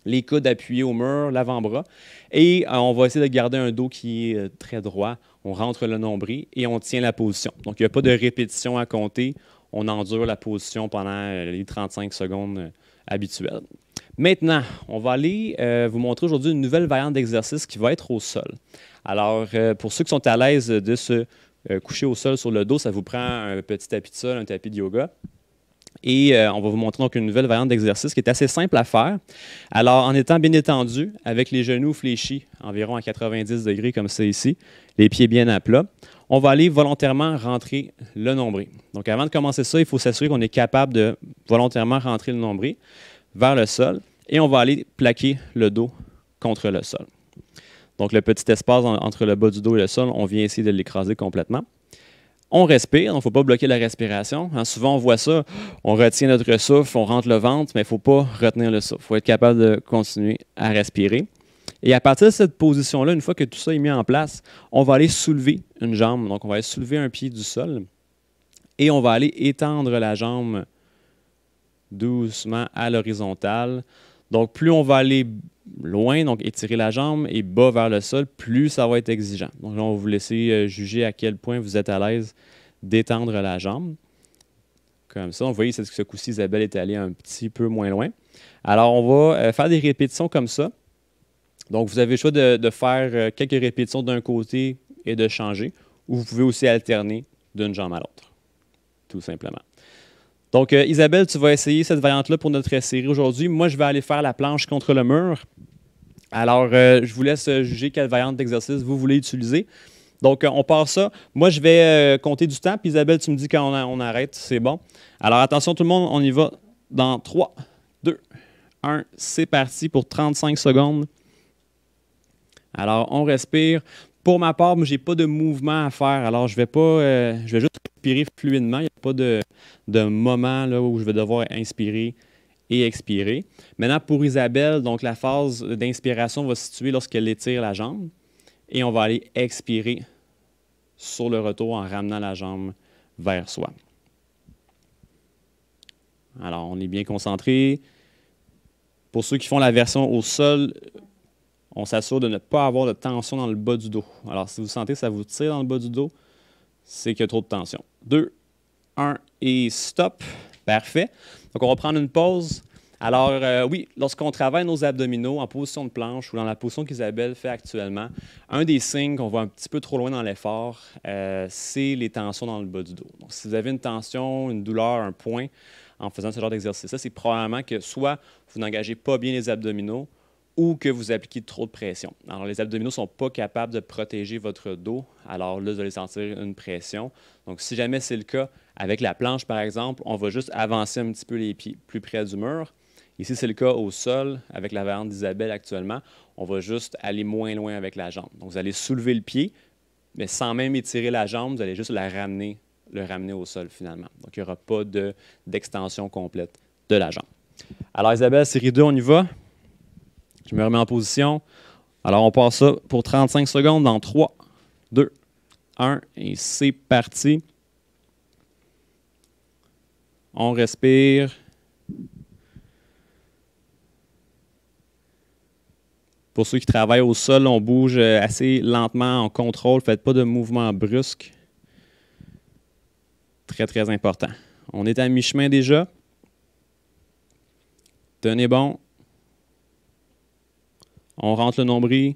[SPEAKER 1] Les coudes appuyés au mur, l'avant-bras. Et on va essayer de garder un dos qui est très droit. On rentre le nombril et on tient la position. Donc, il n'y a pas de répétition à compter. On endure la position pendant les 35 secondes habituelles. Maintenant, on va aller vous montrer aujourd'hui une nouvelle variante d'exercice qui va être au sol. Alors, pour ceux qui sont à l'aise de se coucher au sol sur le dos, ça vous prend un petit tapis de sol, un tapis de yoga. Et on va vous montrer donc une nouvelle variante d'exercice qui est assez simple à faire. Alors, en étant bien étendu, avec les genoux fléchis environ à 90 degrés comme c'est ici, les pieds bien à plat, on va aller volontairement rentrer le nombril. Donc, avant de commencer ça, il faut s'assurer qu'on est capable de volontairement rentrer le nombril vers le sol et on va aller plaquer le dos contre le sol. Donc, le petit espace entre le bas du dos et le sol, on vient essayer de l'écraser complètement. On respire, il ne faut pas bloquer la respiration. Souvent, on voit ça, on retient notre souffle, on rentre le ventre, mais il ne faut pas retenir le souffle. Il faut être capable de continuer à respirer. Et à partir de cette position-là, une fois que tout ça est mis en place, on va aller soulever une jambe. Donc, on va aller soulever un pied du sol et on va aller étendre la jambe doucement à l'horizontale. Donc, plus on va aller loin, donc étirer la jambe et bas vers le sol, plus ça va être exigeant. Donc, là, on va vous laisser juger à quel point vous êtes à l'aise d'étendre la jambe. Comme ça, vous voyez, ce coup-ci, Isabelle est allée un petit peu moins loin. Alors, on va faire des répétitions comme ça. Donc, vous avez le choix de faire quelques répétitions d'un côté et de changer, ou vous pouvez aussi alterner d'une jambe à l'autre, tout simplement. Donc, Isabelle, tu vas essayer cette variante-là pour notre série aujourd'hui. Moi, je vais aller faire la planche contre le mur. Alors, je vous laisse juger quelle variante d'exercice vous voulez utiliser. Donc, on part ça. Moi, je vais compter du temps, puis Isabelle, tu me dis quand on arrête, c'est bon. Alors, attention tout le monde, on y va dans 3, 2, 1. C'est parti pour 35 secondes. Alors, on respire. Pour ma part, je n'ai pas de mouvement à faire. Alors, je vais juste respirer fluidement. Il n'y a pas de moment là, où je vais devoir inspirer et expirer. Maintenant, pour Isabelle, donc la phase d'inspiration va se situer lorsqu'elle étire la jambe. Et on va aller expirer sur le retour en ramenant la jambe vers soi. Alors, on est bien concentré. Pour ceux qui font la version au sol, on s'assure de ne pas avoir de tension dans le bas du dos. Alors, si vous sentez que ça vous tire dans le bas du dos, c'est qu'il y a trop de tension. 2, 1 et stop. Parfait. Donc, on va prendre une pause. Alors, oui, lorsqu'on travaille nos abdominaux en position de planche ou dans la position qu'Isabelle fait actuellement, un des signes qu'on va un petit peu trop loin dans l'effort, c'est les tensions dans le bas du dos. Donc, si vous avez une tension, une douleur, un point en faisant ce genre d'exercice-là, c'est probablement que soit vous n'engagez pas bien les abdominaux ou que vous appliquez trop de pression. Alors, les abdominaux ne sont pas capables de protéger votre dos. Alors là, vous allez sentir une pression. Donc, si jamais c'est le cas, avec la planche, par exemple, on va juste avancer un petit peu les pieds plus près du mur. Ici, c'est le cas au sol, avec la variante d'Isabelle actuellement. On va juste aller moins loin avec la jambe. Donc, vous allez soulever le pied, mais sans même étirer la jambe, vous allez juste le ramener au sol finalement. Donc, il n'y aura pas d'extension complète de la jambe. Alors, Isabelle, série 2, on y va. Je me remets en position. Alors, on passe ça pour 35 secondes dans 3, 2, 1 et c'est parti. On respire. Pour ceux qui travaillent au sol, on bouge assez lentement, en contrôle. Faites pas de mouvements brusques. Très, très important. On est à mi-chemin déjà. Tenez bon. On rentre le nombril.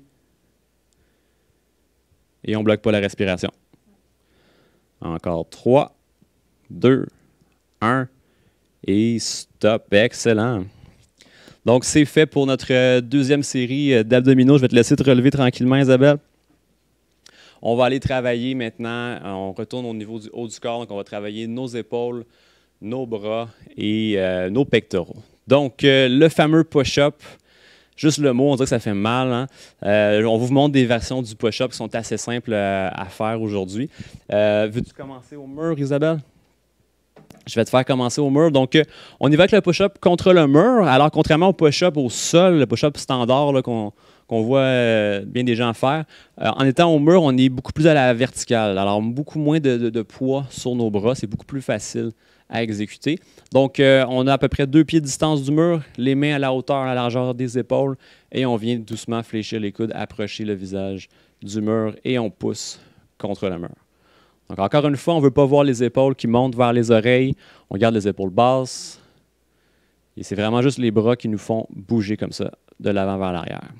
[SPEAKER 1] Et on ne bloque pas la respiration. Encore 3, 2, 1 et stop. Excellent. Donc, c'est fait pour notre deuxième série d'abdominaux. Je vais te laisser te relever tranquillement, Isabelle. On va aller travailler maintenant. On retourne au niveau du haut du corps. Donc, on va travailler nos épaules, nos bras et nos pectoraux. Donc, le fameux push-up. Juste le mot, on dirait que ça fait mal. Hein? On vous montre des versions du push-up qui sont assez simples à faire aujourd'hui. Veux-tu commencer au mur, Isabelle? Je vais te faire commencer au mur. Donc, on y va avec le push-up contre le mur. Alors, contrairement au push-up au sol, le push-up standard qu'on voit bien des gens faire, en étant au mur, on est beaucoup plus à la verticale. Alors, beaucoup moins de poids sur nos bras. C'est beaucoup plus facile à exécuter. Donc, on a à peu près 2 pieds de distance du mur, les mains à la hauteur, à la largeur des épaules, et on vient doucement fléchir les coudes, approcher le visage du mur, et on pousse contre le mur. Donc, encore une fois, on ne veut pas voir les épaules qui montent vers les oreilles. On garde les épaules basses. Et c'est vraiment juste les bras qui nous font bouger comme ça, de l'avant vers l'arrière.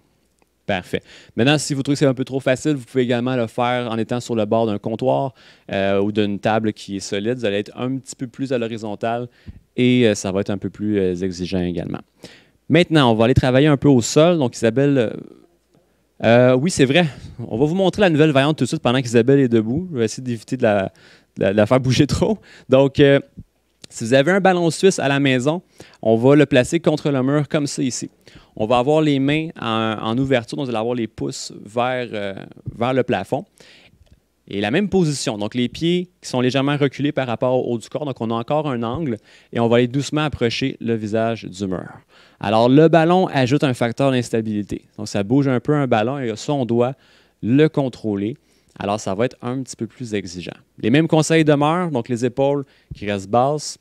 [SPEAKER 1] Parfait. Maintenant, si vous trouvez que c'est un peu trop facile, vous pouvez également le faire en étant sur le bord d'un comptoir ou d'une table qui est solide. Vous allez être un petit peu plus à l'horizontale et ça va être un peu plus exigeant également. Maintenant, on va aller travailler un peu au sol. Donc, Isabelle... oui, c'est vrai. On va vous montrer la nouvelle variante tout de suite pendant qu'Isabelle est debout. Je vais essayer d'éviter de la faire bouger trop. Donc, si vous avez un ballon suisse à la maison, on va le placer contre le mur comme ça ici. On va avoir les mains en ouverture, donc vous allez avoir les pouces vers le plafond. Et la même position, donc les pieds qui sont légèrement reculés par rapport au haut du corps, donc on a encore un angle et on va aller doucement approcher le visage du mur. Alors le ballon ajoute un facteur d'instabilité. Donc ça bouge un peu un ballon et ça on doit le contrôler. Alors ça va être un petit peu plus exigeant. Les mêmes conseils demeurent, donc les épaules qui restent basses.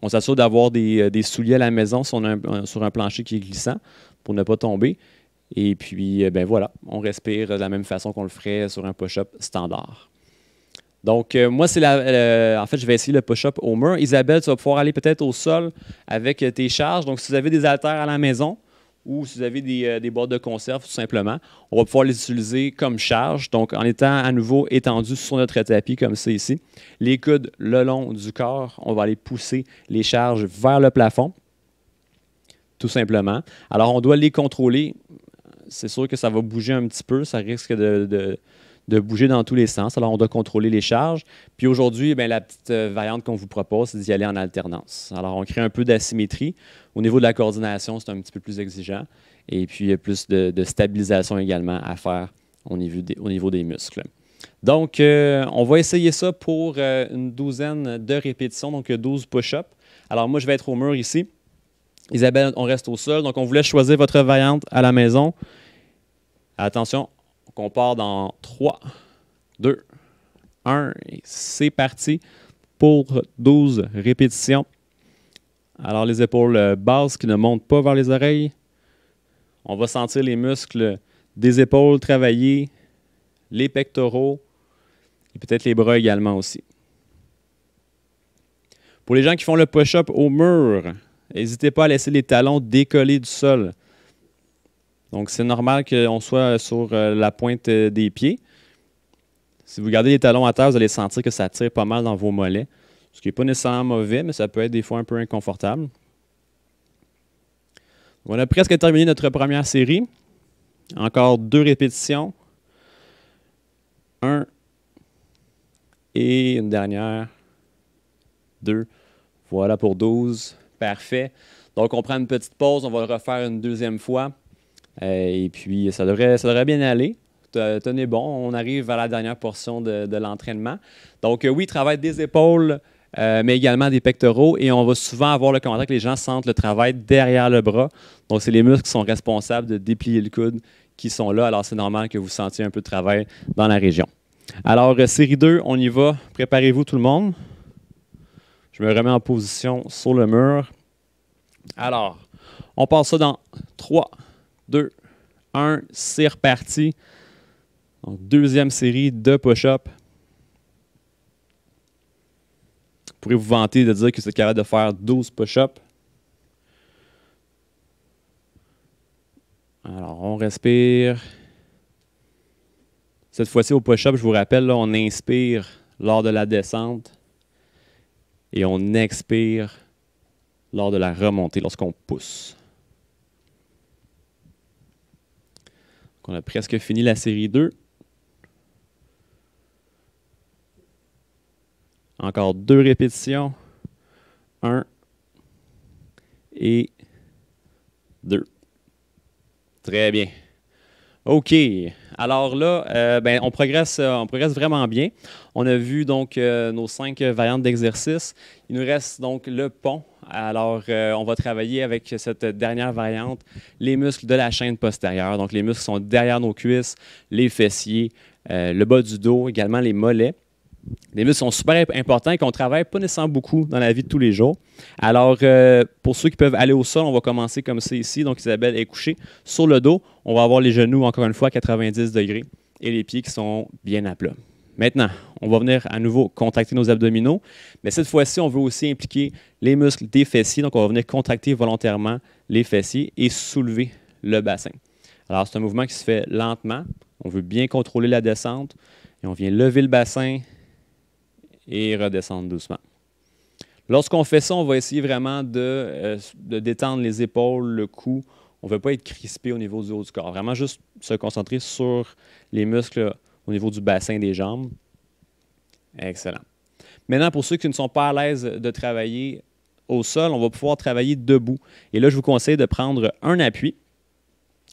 [SPEAKER 1] On s'assure d'avoir des souliers à la maison sur un plancher qui est glissant pour ne pas tomber. Et puis, ben voilà, on respire de la même façon qu'on le ferait sur un push-up standard. Donc, moi, en fait, je vais essayer le push-up au mur. Isabelle, tu vas pouvoir aller peut-être au sol avec tes charges. Donc, si vous avez des haltères à la maison ou si vous avez des boîtes de conserve, tout simplement, on va pouvoir les utiliser comme charge. Donc, en étant à nouveau étendu sur notre tapis, comme ça ici. Les coudes le long du corps, on va aller pousser les charges vers le plafond, tout simplement. Alors, on doit les contrôler. C'est sûr que ça va bouger un petit peu, ça risque de bouger dans tous les sens. Alors, on doit contrôler les charges. Puis aujourd'hui, bien, la petite variante qu'on vous propose, c'est d'y aller en alternance. Alors, on crée un peu d'asymétrie. Au niveau de la coordination, c'est un petit peu plus exigeant. Et puis, il y a plus de stabilisation également à faire au niveau des muscles. Donc, on va essayer ça pour une douzaine de répétitions, donc 12 push-ups. Alors, moi, je vais être au mur ici. Isabelle, on reste au sol. Donc, on vous laisse choisir votre variante à la maison. Attention, on part dans 3, 2, 1 et c'est parti pour 12 répétitions. Alors, les épaules basses qui ne montent pas vers les oreilles. On va sentir les muscles des épaules travailler, les pectoraux et peut-être les bras également aussi. Pour les gens qui font le push-up au mur, n'hésitez pas à laisser les talons décollés du sol. Donc, c'est normal qu'on soit sur la pointe des pieds. Si vous gardez les talons à terre, vous allez sentir que ça tire pas mal dans vos mollets. Ce qui n'est pas nécessairement mauvais, mais ça peut être des fois un peu inconfortable. On a presque terminé notre première série. Encore 2 répétitions. 1 et une dernière. 2. Voilà pour 12. Parfait. Donc, on prend une petite pause. On va le refaire une deuxième fois. Et puis, ça devrait bien aller. Tenez bon, on arrive vers la dernière portion de l'entraînement. Donc, oui, travail des épaules, mais également des pectoraux. Et on va souvent avoir le commentaire que les gens sentent le travail derrière le bras. Donc, c'est les muscles qui sont responsables de déplier le coude qui sont là. Alors, c'est normal que vous sentiez un peu de travail dans la région. Alors, série 2, on y va. Préparez-vous tout le monde. Je me remets en position sur le mur. Alors, on passe ça dans 3, 2, 1. C'est reparti. Donc, deuxième série de push-up. Vous pourrez vous vanter de dire que vous êtes capable de faire 12 push-ups. Alors, on respire. Cette fois-ci, au push-up, je vous rappelle, là, on inspire lors de la descente et on expire lors de la remontée, lorsqu'on pousse. Donc, on a presque fini la série 2. Encore 2 répétitions. 1 et 2. Très bien. OK. Alors là, on progresse vraiment bien. On a vu donc nos 5 variantes d'exercice. Il nous reste donc le pont. Alors, on va travailler avec cette dernière variante, les muscles de la chaîne postérieure. Donc, les muscles qui sont derrière nos cuisses, les fessiers, le bas du dos, également les mollets. Les muscles sont super importants et qu'on ne travaille pas nécessairement beaucoup dans la vie de tous les jours. Alors, pour ceux qui peuvent aller au sol, on va commencer comme c'est ici. Donc, Isabelle est couchée sur le dos. On va avoir les genoux, encore une fois, à 90 degrés et les pieds qui sont bien à plat. Maintenant, on va venir à nouveau contracter nos abdominaux, mais cette fois-ci, on veut aussi impliquer les muscles des fessiers. Donc, on va venir contracter volontairement les fessiers et soulever le bassin. Alors, c'est un mouvement qui se fait lentement. On veut bien contrôler la descente et on vient lever le bassin et redescendre doucement. Lorsqu'on fait ça, on va essayer vraiment de détendre les épaules, le cou. On ne veut pas être crispé au niveau du haut du corps. Vraiment juste se concentrer sur les muscles au niveau du bassin des jambes. Excellent. Maintenant, pour ceux qui ne sont pas à l'aise de travailler au sol, on va pouvoir travailler debout. Et là, je vous conseille de prendre un appui.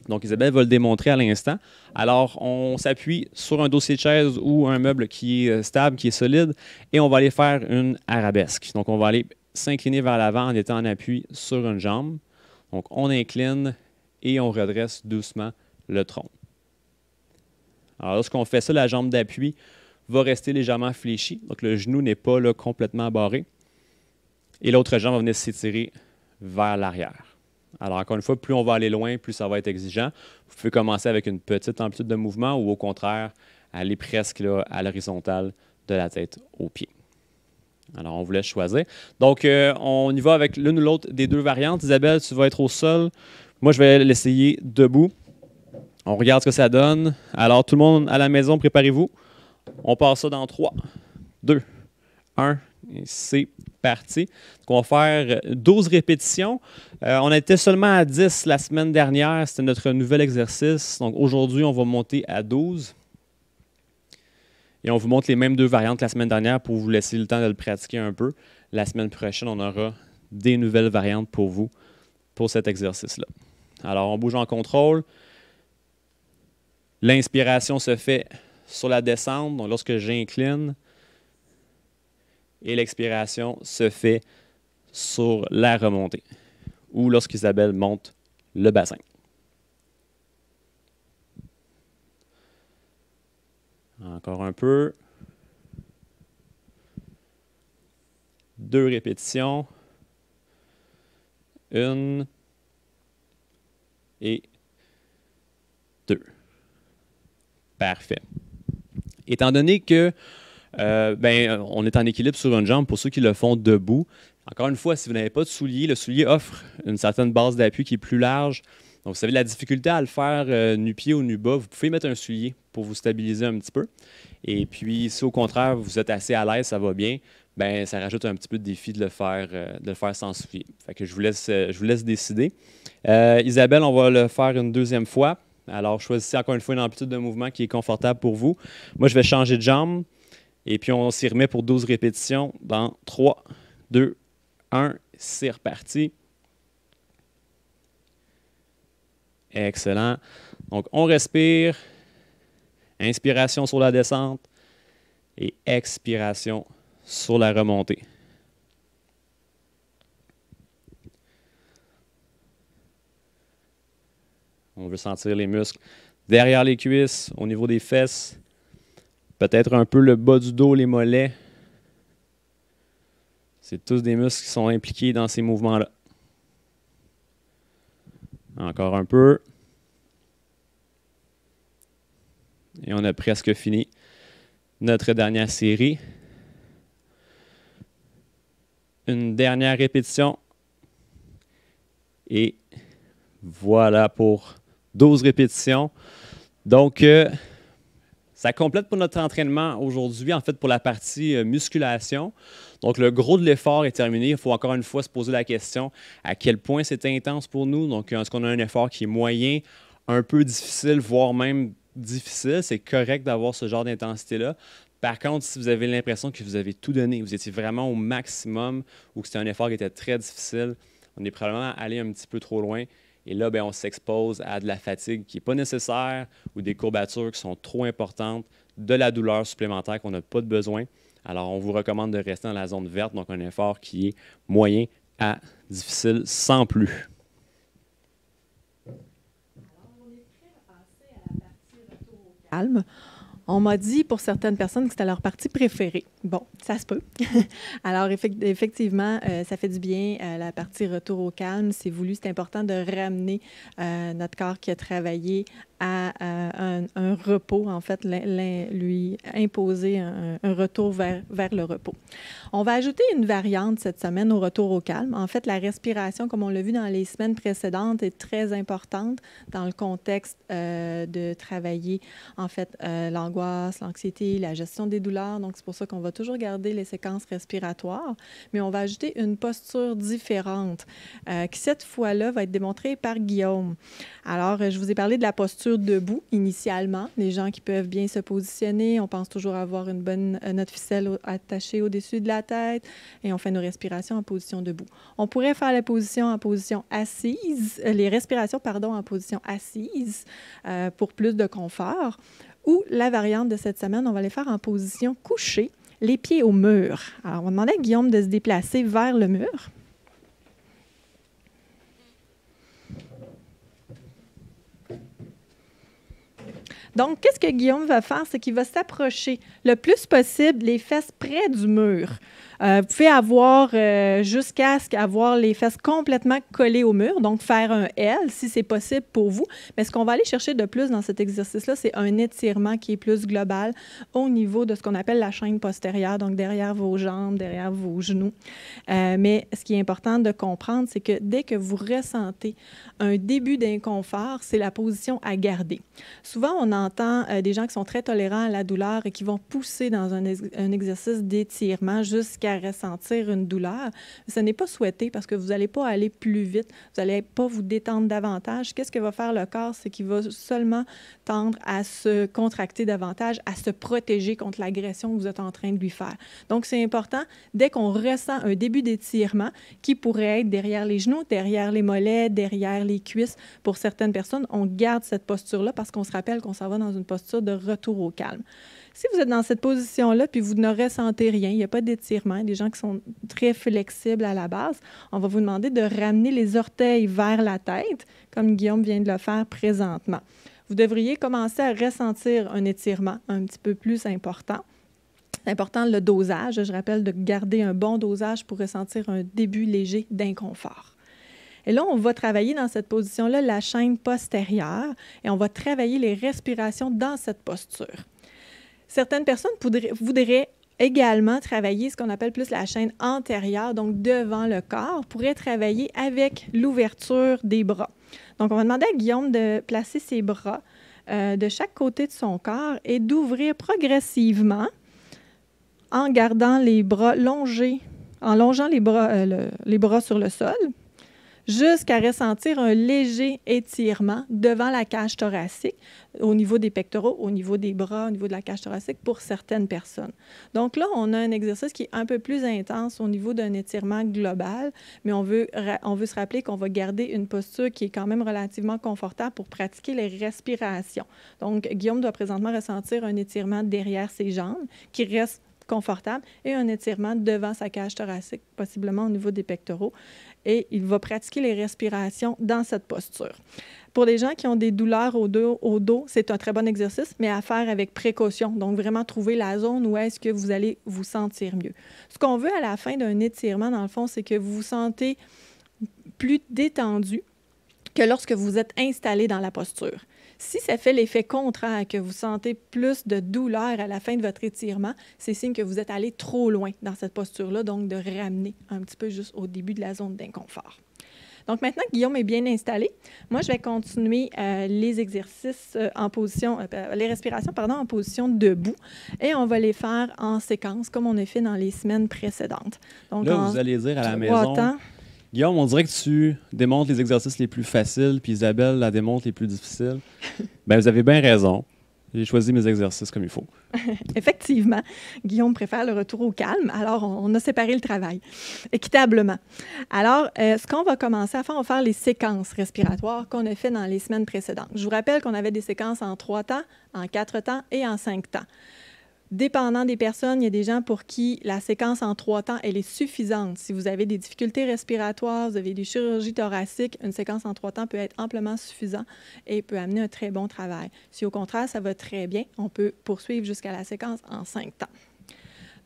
[SPEAKER 1] Donc, Isabelle va le démontrer à l'instant. Alors, on s'appuie sur un dossier de chaise ou un meuble qui est stable, qui est solide, et on va aller faire une arabesque. Donc, on va aller s'incliner vers l'avant en étant en appui sur une jambe. Donc, on incline et on redresse doucement le tronc. Alors, lorsqu'on fait ça, la jambe d'appui va rester légèrement fléchie. Donc, le genou n'est pas là, complètement barré. Et l'autre jambe va venir s'étirer vers l'arrière. Alors, encore une fois, plus on va aller loin, plus ça va être exigeant. Vous pouvez commencer avec une petite amplitude de mouvement ou au contraire, aller presque là, à l'horizontale de la tête aux pieds. Alors, on vous laisse choisir. Donc, on y va avec l'une ou l'autre des deux variantes. Isabelle, tu vas être au sol. Moi, je vais l'essayer debout. On regarde ce que ça donne. Alors, tout le monde à la maison, préparez-vous. On passe ça dans 3, 2, 1. Et c'est parti. Donc, on va faire 12 répétitions. On était seulement à 10 la semaine dernière. C'était notre nouvel exercice. Donc, aujourd'hui, on va monter à 12. Et on vous montre les mêmes deux variantes que la semaine dernière pour vous laisser le temps de le pratiquer un peu. La semaine prochaine, on aura des nouvelles variantes pour vous pour cet exercice-là. Alors, on bouge en contrôle. L'inspiration se fait sur la descente. Donc, lorsque j'incline, et l'expiration se fait sur la remontée ou lorsqu'Isabelle monte le bassin. Encore un peu. 2 répétitions. 1 et 2. Parfait. Étant donné que on est en équilibre sur une jambe pour ceux qui le font debout. Encore une fois, si vous n'avez pas de soulier, le soulier offre une certaine base d'appui qui est plus large. Donc, vous avez la difficulté à le faire nu-pied ou nu-bas, vous pouvez mettre un soulier pour vous stabiliser un petit peu. Et puis, si au contraire, vous êtes assez à l'aise, ça va bien, ben ça rajoute un petit peu de défi de le faire sans soulier. Fait que je vous laisse décider. Isabelle, on va le faire une deuxième fois. Alors, choisissez encore une fois une amplitude de mouvement qui est confortable pour vous. Moi, je vais changer de jambe. Et puis, on s'y remet pour 12 répétitions dans 3, 2, 1. C'est reparti. Excellent. Donc, on respire. Inspiration sur la descente et expiration sur la remontée. On veut sentir les muscles derrière les cuisses, au niveau des fesses, peut-être un peu le bas du dos, les mollets. C'est tous des muscles qui sont impliqués dans ces mouvements-là. Encore un peu. Et on a presque fini notre dernière série. Une dernière répétition. Et voilà pour 12 répétitions. Donc, ça complète pour notre entraînement aujourd'hui, en fait, pour la partie musculation. Donc, le gros de l'effort est terminé. Il faut encore une fois se poser la question à quel point c'est intense pour nous. Donc, est-ce qu'on a un effort qui est moyen, un peu difficile, voire même difficile? C'est correct d'avoir ce genre d'intensité-là. Par contre, si vous avez l'impression que vous avez tout donné, vous étiez vraiment au maximum ou que c'était un effort qui était très difficile, on est probablement allé un petit peu trop loin. Et là, bien, on s'expose à de la fatigue qui n'est pas nécessaire ou des courbatures qui sont trop importantes, de la douleur supplémentaire qu'on n'a pas de besoin. Alors, on vous recommande de rester dans la zone verte, donc un effort qui est moyen à difficile sans plus.
[SPEAKER 2] Alors, on est prêt à passer à la partie retour au calme. On m'a dit pour certaines personnes que c'était leur partie préférée. Bon, ça se peut. Alors, effectivement, ça fait du bien, la partie retour au calme. C'est voulu, c'est important de ramener notre corps qui a travaillé à un repos, en fait, lui imposer un retour vers le repos. On va ajouter une variante cette semaine au retour au calme. En fait, la respiration, comme on l'a vu dans les semaines précédentes, est très importante dans le contexte de travailler, en fait, l'angoisse, l'anxiété, la gestion des douleurs. Donc, c'est pour ça qu'on va toujours garder les séquences respiratoires, mais on va ajouter une posture différente qui, cette fois-là, va être démontrée par Guillaume. Alors, je vous ai parlé de la posture debout initialement, les gens qui peuvent bien se positionner. On pense toujours avoir une bonne notre ficelle attachée au-dessus de la tête et on fait nos respirations en position debout. On pourrait faire la position en position assise, les respirations, pardon, en position assise pour plus de confort. Ou la variante de cette semaine, on va les faire en position couchée, les pieds au mur. Alors, on va demander à Guillaume de se déplacer vers le mur. Donc, qu'est-ce que Guillaume va faire? C'est qu'il va s'approcher le plus possible les fesses près du mur. Vous pouvez avoir jusqu'à ce qu'avoir les fesses complètement collées au mur, donc faire un L si c'est possible pour vous. Mais ce qu'on va aller chercher de plus dans cet exercice-là, c'est un étirement qui est plus global au niveau de ce qu'on appelle la chaîne postérieure, donc derrière vos jambes, derrière vos genoux. Mais ce qui est important de comprendre, c'est que dès que vous ressentez un début d'inconfort, c'est la position à garder. Souvent, on entend des gens qui sont très tolérants à la douleur et qui vont pousser dans un exercice d'étirement jusqu'à ressentir une douleur. Ce n'est pas souhaité parce que vous n'allez pas aller plus vite, vous n'allez pas vous détendre davantage. Qu'est-ce que va faire le corps? C'est qu'il va seulement tendre à se contracter davantage, à se protéger contre l'agression que vous êtes en train de lui faire. Donc, c'est important, dès qu'on ressent un début d'étirement qui pourrait être derrière les genoux, derrière les mollets, derrière les cuisses, pour certaines personnes, on garde cette posture-là parce qu'on se rappelle qu'on s'en va dans une posture de retour au calme. Si vous êtes dans cette position-là puis vous ne ressentez rien, il n'y a pas d'étirement, des gens qui sont très flexibles à la base, on va vous demander de ramener les orteils vers la tête, comme Guillaume vient de le faire présentement. Vous devriez commencer à ressentir un étirement un petit peu plus important. C'est important le dosage. Je rappelle de garder un bon dosage pour ressentir un début léger d'inconfort. Et là, on va travailler dans cette position-là la chaîne postérieure et on va travailler les respirations dans cette posture. Certaines personnes voudraient également travailler ce qu'on appelle plus la chaîne antérieure, donc devant le corps, pourraient travailler avec l'ouverture des bras. Donc, on va demander à Guillaume de placer ses bras de chaque côté de son corps et d'ouvrir progressivement en gardant les bras longés, en longeant les bras sur le sol, jusqu'à ressentir un léger étirement devant la cage thoracique, au niveau des pectoraux, au niveau des bras, au niveau de la cage thoracique pour certaines personnes. Donc là, on a un exercice qui est un peu plus intense au niveau d'un étirement global, mais on veut se rappeler qu'on va garder une posture qui est quand même relativement confortable pour pratiquer les respirations. Donc, Guillaume doit présentement ressentir un étirement derrière ses jambes qui reste confortable et un étirement devant sa cage thoracique, possiblement au niveau des pectoraux. Et il va pratiquer les respirations dans cette posture. Pour les gens qui ont des douleurs au dos, c'est un très bon exercice, mais à faire avec précaution. Donc, vraiment trouver la zone où est-ce que vous allez vous sentir mieux. Ce qu'on veut à la fin d'un étirement, dans le fond, c'est que vous vous sentez plus détendu que lorsque vous êtes installé dans la posture. Si ça fait l'effet contraire, que vous sentez plus de douleur à la fin de votre étirement, c'est signe que vous êtes allé trop loin dans cette posture-là, donc de ramener un petit peu juste au début de la zone d'inconfort. Donc maintenant que Guillaume est bien installé, moi je vais continuer les exercices en position, les respirations, en position debout, et on va les faire en séquence comme on a fait dans les semaines précédentes.
[SPEAKER 1] Donc là, vous allez dire à la maison... Guillaume, on dirait que tu démontres les exercices les plus faciles, puis Isabelle la démontre les plus difficiles. Bien, vous avez bien raison. J'ai choisi mes exercices comme il faut.
[SPEAKER 2] Effectivement, Guillaume préfère le retour au calme. Alors, on a séparé le travail équitablement. Alors, ce qu'on va commencer à faire, on va faire les séquences respiratoires qu'on a fait dans les semaines précédentes. Je vous rappelle qu'on avait des séquences en 3 temps, en 4 temps et en 5 temps. Dépendant des personnes, il y a des gens pour qui la séquence en 3 temps, elle est suffisante. Si vous avez des difficultés respiratoires, vous avez des chirurgies thoraciques, une séquence en 3 temps peut être amplement suffisant et peut amener un très bon travail. Si au contraire, ça va très bien, on peut poursuivre jusqu'à la séquence en 5 temps.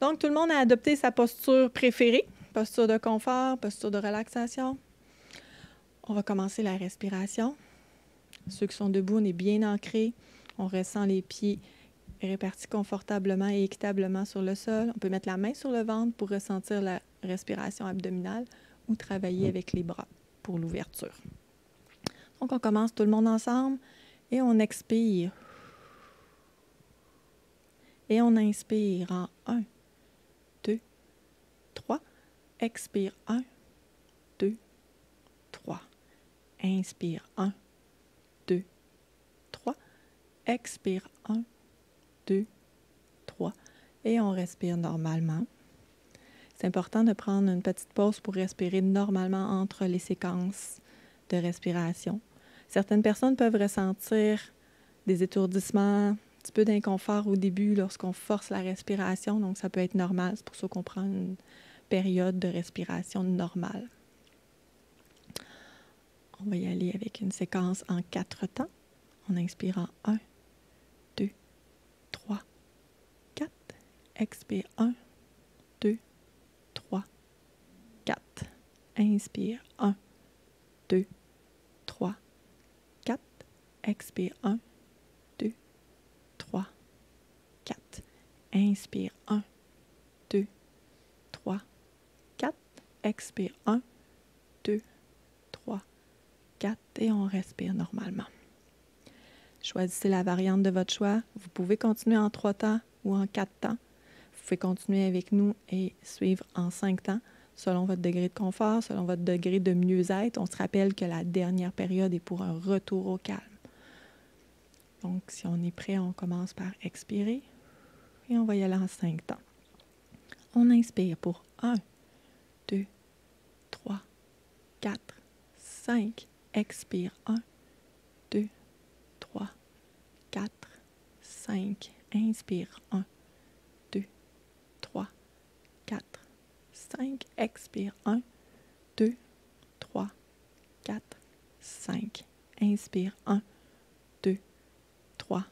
[SPEAKER 2] Donc, tout le monde a adopté sa posture préférée, posture de confort, posture de relaxation. On va commencer la respiration. Ceux qui sont debout, on est bien ancrés. On ressent les pieds répartis confortablement et équitablement sur le sol. On peut mettre la main sur le ventre pour ressentir la respiration abdominale ou travailler avec les bras pour l'ouverture. Donc, on commence tout le monde ensemble et on expire. Et on inspire en 1, 2, 3. Expire 1, 2, 3. Inspire 1, 2, 3. Expire 1, 2, 3, et on respire normalement. C'est important de prendre une petite pause pour respirer normalement entre les séquences de respiration. Certaines personnes peuvent ressentir des étourdissements, un petit peu d'inconfort au début lorsqu'on force la respiration, donc ça peut être normal. C'est pour ça qu'on prend une période de respiration normale. On va y aller avec une séquence en 4 temps. On inspire en 1, 2, 3, 4. Expire 1, 2, 3, 4. Inspire 1, 2, 3, 4. Expire 1, 2, 3, 4. Inspire 1, 2, 3, 4. Expire 1, 2, 3, 4. Et on respire normalement. Choisissez la variante de votre choix. Vous pouvez continuer en 3 temps ou en 4 temps. Vous pouvez continuer avec nous et suivre en 5 temps, selon votre degré de confort, selon votre degré de mieux-être. On se rappelle que la dernière période est pour un retour au calme. Donc, si on est prêt, on commence par expirer et on va y aller en 5 temps. On inspire pour 1, 2, 3, 4, 5. Expire 1, 2, 3, 4, 5. Inspire 1, 2, 3, 4, 5. Expire 1, 2, 3, 4, 5. Inspire 1, 2, 3,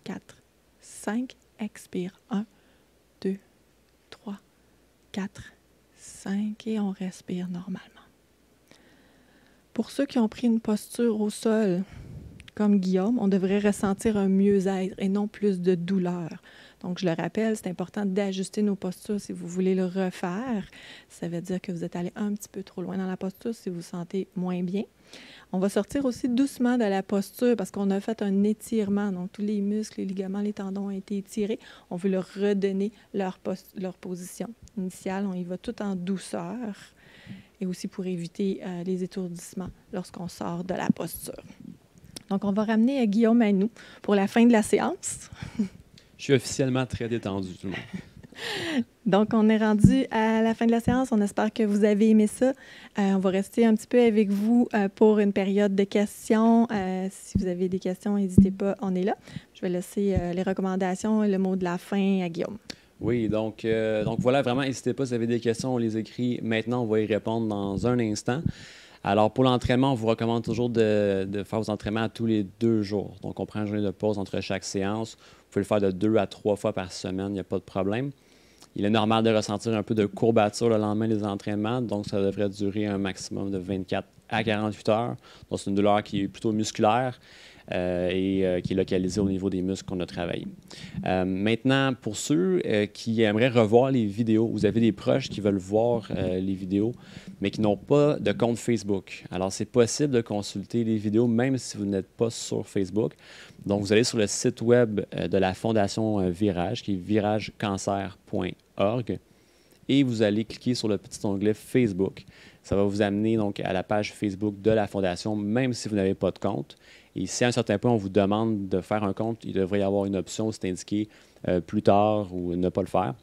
[SPEAKER 2] 4, 5. Expire 1, 2, 3, 4, 5. Et on respire normalement. Pour ceux qui ont pris une posture au sol, comme Guillaume, on devrait ressentir un mieux-être et non plus de douleur. Donc, je le rappelle, c'est important d'ajuster nos postures si vous voulez le refaire. Ça veut dire que vous êtes allé un petit peu trop loin dans la posture si vous vous sentez moins bien. On va sortir aussi doucement de la posture parce qu'on a fait un étirement. Donc, tous les muscles, les ligaments, les tendons ont été étirés. On veut leur redonner leur position initiale. On y va tout en douceur et aussi pour éviter les étourdissements lorsqu'on sort de la posture. Donc, on va ramener Guillaume à nous pour la fin de la séance.
[SPEAKER 1] Je suis officiellement très détendu, tout le monde.
[SPEAKER 2] Donc, on est rendu à la fin de la séance. On espère que vous avez aimé ça. On va rester un petit peu avec vous pour une période de questions. Si vous avez des questions, n'hésitez pas, on est là. Je vais laisser les recommandations et le mot de la fin à Guillaume.
[SPEAKER 1] Oui, donc voilà, vraiment, n'hésitez pas, si vous avez des questions, on les écrit maintenant, on va y répondre dans un instant. Alors, pour l'entraînement, on vous recommande toujours de faire vos entraînements tous les 2 jours. Donc, on prend une journée de pause entre chaque séance. Vous pouvez le faire de 2 à 3 fois par semaine, il n'y a pas de problème. Il est normal de ressentir un peu de courbature le lendemain des entraînements, donc ça devrait durer un maximum de 24 à 48 heures. Donc, c'est une douleur qui est plutôt musculaire et qui est localisée au niveau des muscles qu'on a travaillés. Maintenant, pour ceux qui aimeraient revoir les vidéos, vous avez des proches qui veulent voir les vidéos, mais qui n'ont pas de compte Facebook. Alors, c'est possible de consulter les vidéos même si vous n'êtes pas sur Facebook. Donc, vous allez sur le site web de la Fondation Virage, qui est viragecancer.org, et vous allez cliquer sur le petit onglet Facebook. Ça va vous amener donc à la page Facebook de la Fondation, même si vous n'avez pas de compte. Et si à un certain point, on vous demande de faire un compte, il devrait y avoir une option où c'est indiqué plus tard ou ne pas le faire.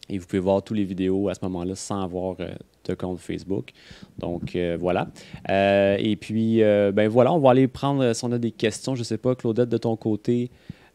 [SPEAKER 1] Et vous pouvez voir toutes les vidéos à ce moment-là sans avoir de compte Facebook. Donc, voilà. Et puis, ben voilà, on va aller prendre, si on a des questions. Je ne sais pas, Claudette, de ton côté,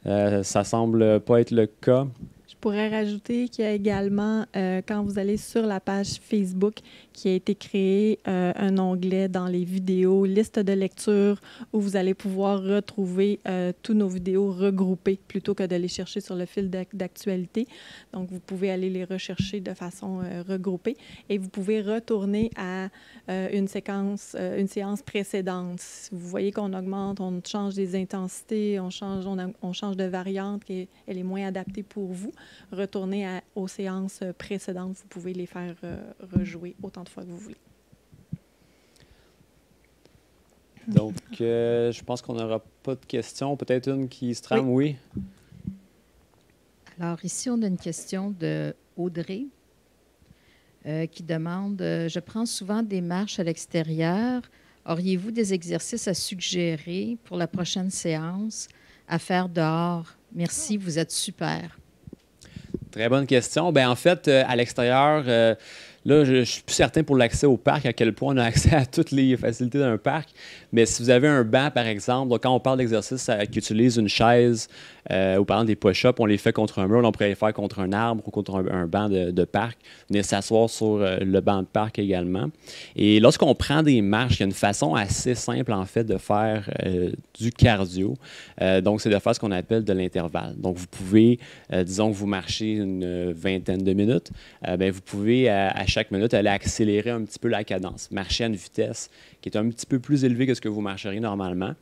[SPEAKER 1] ça semble pas être le cas.
[SPEAKER 2] Je pourrais rajouter qu'il y a également, quand vous allez sur la page Facebook, qui a été créé un onglet dans les vidéos, liste de lecture, où vous allez pouvoir retrouver tous nos vidéos regroupées plutôt que de les chercher sur le fil d'actualité. Donc, vous pouvez aller les rechercher de façon regroupée et vous pouvez retourner à une séance précédente. Vous voyez qu'on augmente, on change des intensités, on change de variante, elle est moins adaptée pour vous. Retournez aux séances précédentes. Vous pouvez les faire rejouer autant de fois que vous voulez.
[SPEAKER 1] Donc, je pense qu'on n'aura pas de questions. Peut-être une qui se trame, oui.
[SPEAKER 3] Alors, ici, on a une question de Audrey qui demande « Je prends souvent des marches à l'extérieur. Auriez-vous des exercices à suggérer pour la prochaine séance à faire dehors? Merci, vous êtes super. »
[SPEAKER 1] Très bonne question. Bien, en fait, à l'extérieur, là, je ne suis plus certain pour l'accès au parc, à quel point on a accès à toutes les facilités d'un parc. Mais si vous avez un banc, par exemple, donc quand on parle d'exercice qui utilise une chaise ou par exemple des push-ups, on les fait contre un mur, on pourrait les faire contre un arbre ou contre un banc de parc. Venez s'asseoir sur le banc de parc également. Et lorsqu'on prend des marches, il y a une façon assez simple, en fait, de faire du cardio. Donc, c'est de faire ce qu'on appelle de l'intervalle. Donc, vous pouvez, disons que vous marchez une vingtaine de minutes, bien, vous pouvez, à chaque minute, aller accélérer un petit peu la cadence, marcher à une vitesse qui est un petit peu plus élevée que ce que vous marcheriez normalement,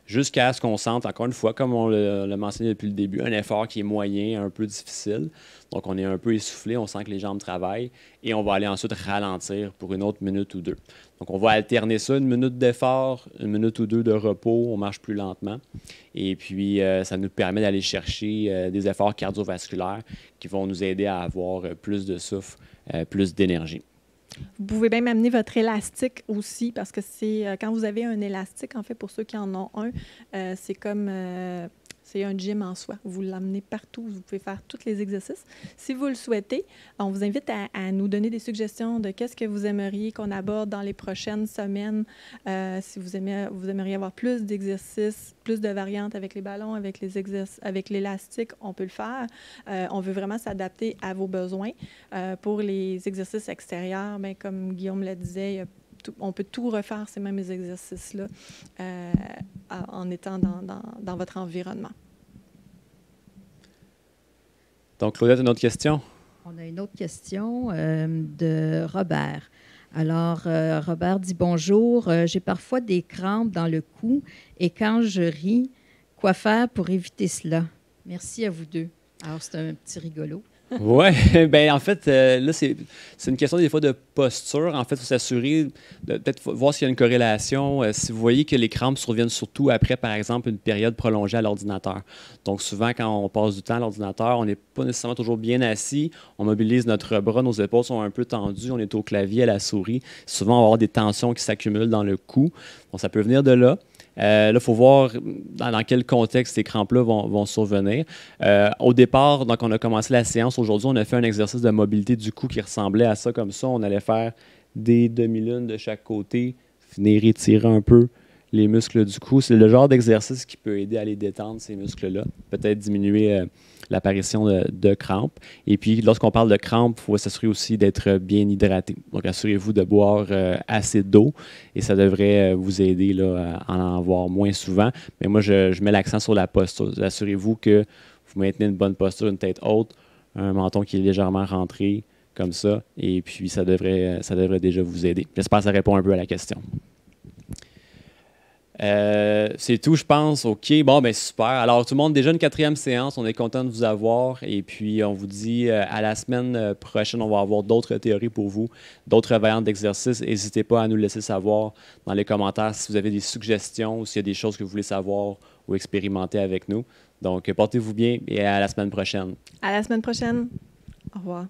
[SPEAKER 1] jusqu'à ce qu'on sente, encore une fois, comme on l'a mentionné depuis le début, un effort qui est moyen, un peu difficile. Donc, on est un peu essoufflé, on sent que les jambes travaillent et on va aller ensuite ralentir pour une autre minute ou deux. Donc, on va alterner ça, une minute d'effort, une minute ou deux de repos, on marche plus lentement. Et puis, ça nous permet d'aller chercher des efforts cardiovasculaires qui vont nous aider à avoir plus de souffle, plus d'énergie.
[SPEAKER 2] Vous pouvez même amener votre élastique aussi, parce que c'est quand vous avez un élastique, en fait, pour ceux qui en ont un, c'est comme c'est un gym en soi. Vous l'amenez partout, vous pouvez faire tous les exercices. Si vous le souhaitez, on vous invite à nous donner des suggestions de qu'est-ce que vous aimeriez qu'on aborde dans les prochaines semaines. Si vous aimeriez avoir plus d'exercices, plus de variantes avec les ballons, avec les exercices, avec l'élastique, on peut le faire. On veut vraiment s'adapter à vos besoins. Pour les exercices extérieurs, bien, comme Guillaume le disait, on peut tout refaire, ces mêmes exercices-là, en étant dans votre environnement.
[SPEAKER 1] Donc, Claudette, une autre question?
[SPEAKER 3] On a une autre question de Robert. Alors, Robert dit « Bonjour, j'ai parfois des crampes dans le cou et quand je ris, quoi faire pour éviter cela? Merci à vous deux. » Alors, c'est un petit rigolo.
[SPEAKER 1] Oui, bien en fait, là, c'est une question des fois de posture. En fait, il faut s'assurer, peut-être voir s'il y a une corrélation. Si vous voyez que les crampes surviennent surtout après, par exemple, une période prolongée à l'ordinateur. Donc, souvent, quand on passe du temps à l'ordinateur, on n'est pas nécessairement toujours bien assis. On mobilise notre bras, nos épaules sont un peu tendues. On est au clavier, à la souris. Souvent, on va avoir des tensions qui s'accumulent dans le cou. Donc, ça peut venir de là. Là, il faut voir dans quel contexte ces crampes-là vont survenir. Au départ, donc, on a commencé la séance. Aujourd'hui, on a fait un exercice de mobilité du cou qui ressemblait à ça, comme ça. On allait faire des demi-lunes de chaque côté, venir étirer un peu les muscles du cou. C'est le genre d'exercice qui peut aider à les détendre, ces muscles-là. Peut-être diminuer l'apparition de crampes. Et puis, lorsqu'on parle de crampes, il faut s'assurer aussi d'être bien hydraté. Donc, assurez-vous de boire assez d'eau et ça devrait vous aider là, à en avoir moins souvent. Mais moi, je mets l'accent sur la posture. Assurez-vous que vous maintenez une bonne posture, une tête haute, un menton qui est légèrement rentré, comme ça, et puis ça devrait déjà vous aider. J'espère que ça répond un peu à la question. C'est tout, je pense. OK, bon, ben super. Alors, tout le monde, déjà une 4e séance. On est content de vous avoir. Et puis, on vous dit à la semaine prochaine, on va avoir d'autres théories pour vous, d'autres variantes d'exercices. N'hésitez pas à nous laisser savoir dans les commentaires si vous avez des suggestions ou s'il y a des choses que vous voulez savoir ou expérimenter avec nous. Donc, portez-vous bien et à la semaine prochaine.
[SPEAKER 2] À la semaine prochaine. Au revoir.